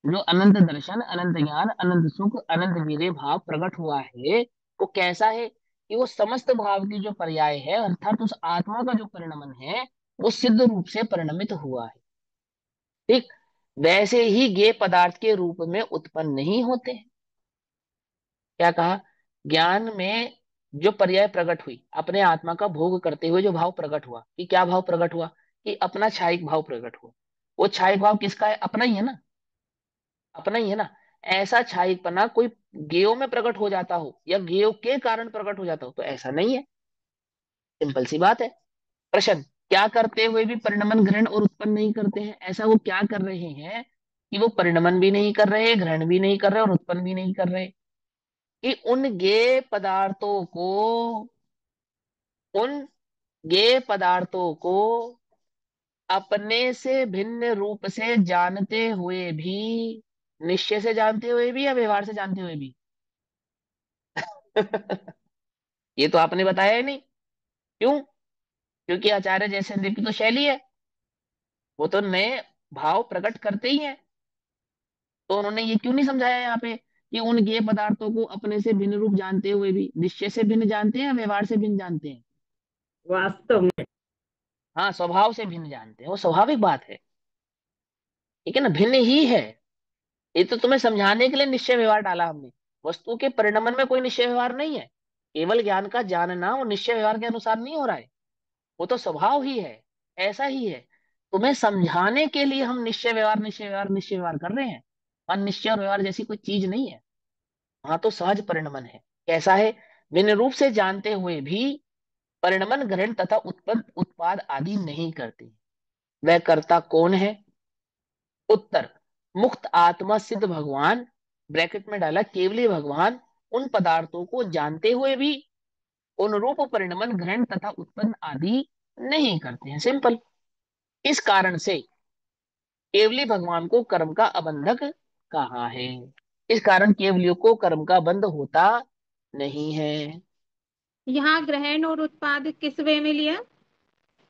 जो अनंत दर्शन, अनंत ज्ञान, अनंत सुख, अनंत वीर्य भाव प्रकट हुआ है, वो कैसा है कि वो समस्त भाव की जो पर्याय है, अर्थात उस आत्मा का जो परिणमन है, वो सिद्ध रूप से परिणमित हुआ है। ठीक। वैसे ही ज्ञेय पदार्थ के रूप में उत्पन्न नहीं होते हैं। क्या कहा? ज्ञान में जो पर्याय प्रकट हुई, अपने आत्मा का भोग करते हुए जो भाव प्रकट हुआ, कि क्या भाव प्रकट हुआ? कि अपना छायिक भाव प्रकट हुआ। वो छायिक भाव किसका है? अपना ही है ना, अपना ही है ना। ऐसा छायिकपना कोई गेयों में प्रकट हो जाता हो या गेयों के कारण प्रकट हो जाता हो तो ऐसा नहीं है। सिंपल सी बात है। प्रश्न, क्या करते हुए भी परिणमन ग्रहण और उत्पन्न नहीं करते हैं? ऐसा वो क्या कर रहे हैं कि वो परिणमन भी नहीं कर रहे, ग्रहण भी नहीं कर रहे और उत्पन्न भी नहीं कर रहे? कि उन गेय पदार्थों को, उन गेय पदार्थों को अपने से भिन्न रूप से जानते हुए भी, निश्चय से जानते हुए भी या व्यवहार से जानते हुए भी? ये तो आपने बताया ही नहीं। क्यों? क्योंकि आचार्य जयसेंद्र की तो शैली है, वो तो नए भाव प्रकट करते ही हैं। तो उन्होंने ये क्यों नहीं समझाया यहाँ पे कि उन गेय पदार्थों को अपने से भिन्न रूप जानते हुए भी निश्चय से भिन्न जानते हैं या व्यवहार से भिन्न जानते हैं? वास्तव में। हाँ, स्वभाव से भिन्न जानते हैं, वो स्वाभाविक बात है। ठीक है ना, भिन्न ही है। ये तो तुम्हें समझाने के लिए निश्चय व्यवहार डाला हमने। वस्तु के परिणमन में कोई निश्चय व्यवहार नहीं है। केवल ज्ञान का जानना और निश्चय व्यवहार के अनुसार नहीं हो रहा है, वो तो स्वभाव ही है, ऐसा ही है। तुम्हें समझाने के लिए हम निश्चय व्यवहार निश्चय व्यवहार निश्चय व्यवहार कर रहे हैं। और निश्चय और व्यवहार जैसी कोई चीज नहीं है, वहां तो सहज परिणमन है। कैसा है? भिन्न रूप से जानते हुए भी परिणमन ग्रहण तथा उत्पन्न उत्पाद आदि नहीं करते। वह कर्ता कौन है? उत्तर, मुक्त आत्मा सिद्ध भगवान, ब्रैकेट में डाला केवली भगवान, उन पदार्थों को जानते हुए भी अनुरूप परिणमन ग्रहण तथा उत्पन्न आदि नहीं करते हैं। सिंपल। इस कारण से केवली भगवान को कर्म का अबंधक कहा है। इस कारण केवलियों को कर्म का बंध होता नहीं है। यहाँ ग्रहण और उत्पाद किस वे में लिया?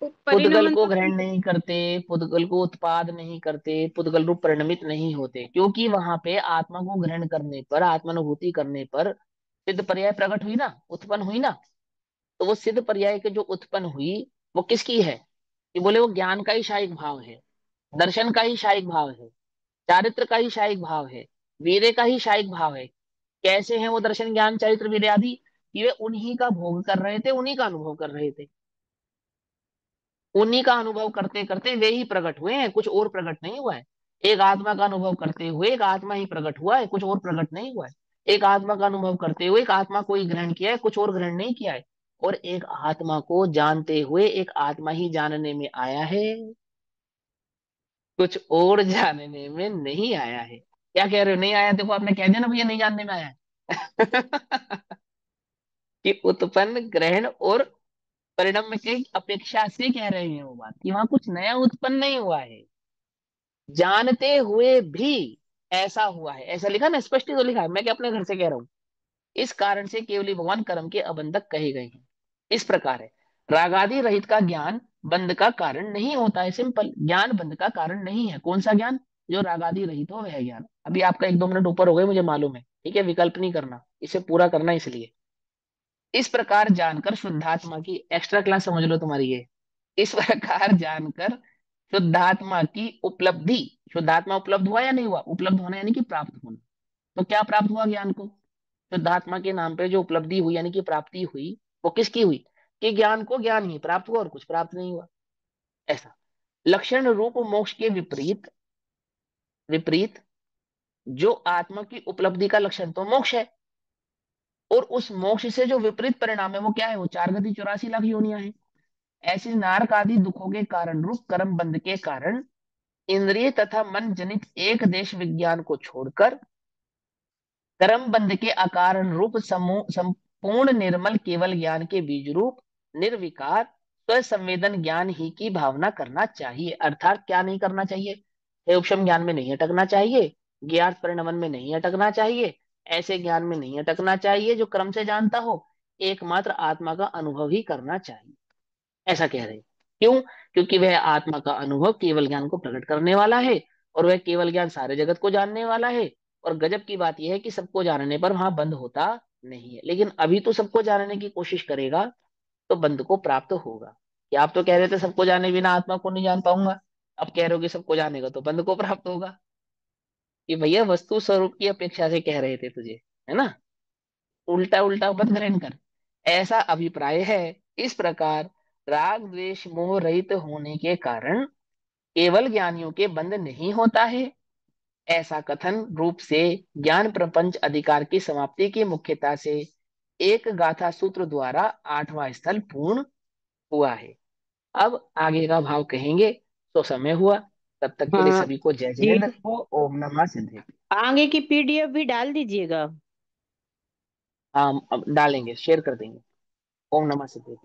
पुद्गल परिणमन को तो ग्रहण नहीं करते, पुद्गल को उत्पाद नहीं करते, पुद्गल रूप परिणमित नहीं होते, क्योंकि वहां पे आत्मा को ग्रहण करने पर, आत्मानुभूति करने पर सिद्ध पर्याय प्रकट हुई ना, उत्पन्न हुई ना। तो वो सिद्ध पर्याय के जो उत्पन्न हुई, वो किसकी है? कि बोले वो ज्ञान का ही शायिक भाव है, दर्शन का ही शायिक भाव है, चारित्र का ही शायिक भाव है, वीर्य का ही शायिक भाव है। कैसे हैं वो दर्शन ज्ञान चारित्र वीर्य आदि? कि वे उन्हीं का भोग कर रहे थे, उन्हीं का अनुभव कर रहे थे। उन्हीं का अनुभव करते करते वे ही प्रकट हुए हैं, कुछ और प्रकट नहीं हुआ है। एक आत्मा का अनुभव करते हुए एक आत्मा ही प्रकट हुआ है, कुछ और प्रकट नहीं हुआ है। एक आत्मा का अनुभव करते हुए एक आत्मा को ही ग्रहण किया है, कुछ और ग्रहण नहीं किया है। और एक आत्मा को जानते हुए एक आत्मा ही जानने में आया है, कुछ और जानने में नहीं आया है। क्या कह रहे हो? नहीं आया? देखो आपने कह दिया ना भैया, नहीं जानने में आया है। कि उत्पन्न ग्रहण और परिणाम की अपेक्षा से कह रहे हैं वो बात, कि वहां कुछ नया उत्पन्न नहीं हुआ है, जानते हुए भी ऐसा हुआ है। ऐसा लिखा ना, स्पष्ट ही तो लिखा है, मैं क्या अपने घर से कह रहा हूं। इस कारण से केवली भगवान कर्म के अबंधक कहे गए हैं। इस प्रकार है, रागादि रहित का ज्ञान बंध का कारण नहीं होता है। सिंपल, ज्ञान बंध का कारण नहीं है। कौन सा ज्ञान? जो रागादि रहित हो वह ज्ञान। अभी आपका 1-2 मिनट ऊपर हो गए मुझे मालूम है, ठीक है, विकल्प नहीं करना, इसे पूरा करना इसलिए। इस प्रकार जानकर शुद्धात्मा की, एक्स्ट्रा क्लास समझ लो तुम्हारी ये। इस प्रकार जानकर शुद्धात्मा की उपलब्धि, शुद्धात्मा उपलब्ध हुआ या नहीं हुआ? उपलब्ध होना यानी कि प्राप्त होना। तो क्या प्राप्त हुआ ज्ञान को? शुद्धात्मा के नाम पे जो उपलब्धि हुई यानी कि प्राप्ति हुई, वो किसकी हुई? कि ज्ञान को ज्ञान ही प्राप्त हुआ और कुछ प्राप्त नहीं हुआ। ऐसा लक्षण रूप मोक्ष के विपरीत, विपरीत जो आत्मा की उपलब्धि का लक्षण तो मोक्ष है, और उस मोक्ष से जो विपरीत परिणाम है वो क्या है? वो 4 गति 84 लाख योनियां हैं। ऐसी नारक आदि दुखों के कारण रूप कर्म बंध के कारण इंद्रिय तथा मन जनित एक देश विज्ञान को छोड़कर कर्म बंध के अकारण रूप समूह संपूर्ण निर्मल केवल ज्ञान के बीज रूप निर्विकार स्वसंवेदन ज्ञान ही की भावना करना चाहिए। अर्थात क्या नहीं करना चाहिए? हे उपशम ज्ञान में नहीं अटकना चाहिए, ज्ञात परिणमन में नहीं अटकना चाहिए, ऐसे ज्ञान में नहीं अटकना चाहिए जो क्रम से जानता हो, एकमात्र आत्मा का अनुभव ही करना चाहिए। ऐसा कह रहे हैं। क्यों? क्योंकि वह आत्मा का अनुभव केवल ज्ञान को प्रकट करने वाला है, और वह केवल ज्ञान सारे जगत को जानने वाला है। और गजब की बात यह है कि सबको जानने पर वहां बंद होता नहीं है, लेकिन अभी तो सबको जानने की कोशिश करेगा तो बंद को प्राप्त होगा। कि आप तो कह रहे थे सबको जाने बिना आत्मा को नहीं जान पाऊंगा, अब कह रहे हो कि सबको जानेगा तो बंद को प्राप्त होगा, कि भैया वस्तु स्वरूप की अपेक्षा से कह रहे थे तुझे, है ना। उल्टा उल्टा मत ग्रहण कर, ऐसा अभिप्राय है। इस प्रकार राग द्वेष मोह रहित होने के कारण केवल ज्ञानियों के बंध नहीं होता है, ऐसा कथन रूप से ज्ञान प्रपंच अधिकार की समाप्ति की मुख्यता से एक गाथा सूत्र द्वारा आठवां स्थल पूर्ण हुआ है। अब आगे का भाव कहेंगे तो समय हुआ। तब तक के लिए हाँ सभी को जय जी, जिनेन्द्र हो। ओम नमः सिद्धे। आगे की पीडीएफ भी डाल दीजिएगा। हम अब डालेंगे, शेयर कर देंगे। ओम नमः सिद्धे।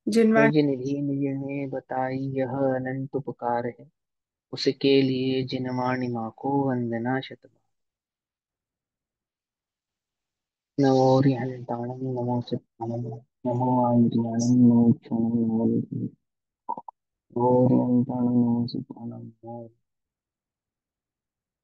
जिनवाणी। निज निधि निज ने बताई यह अनंत उपकार है, उसके लिए जिनवाणी माँ को वंदना शतबार। नमो हरिहंताणं नमो सिद्धाणं नमो आयुर्याणं नमो क्षणं नमो हरिहंताणं नमो सिद्धाणं नमो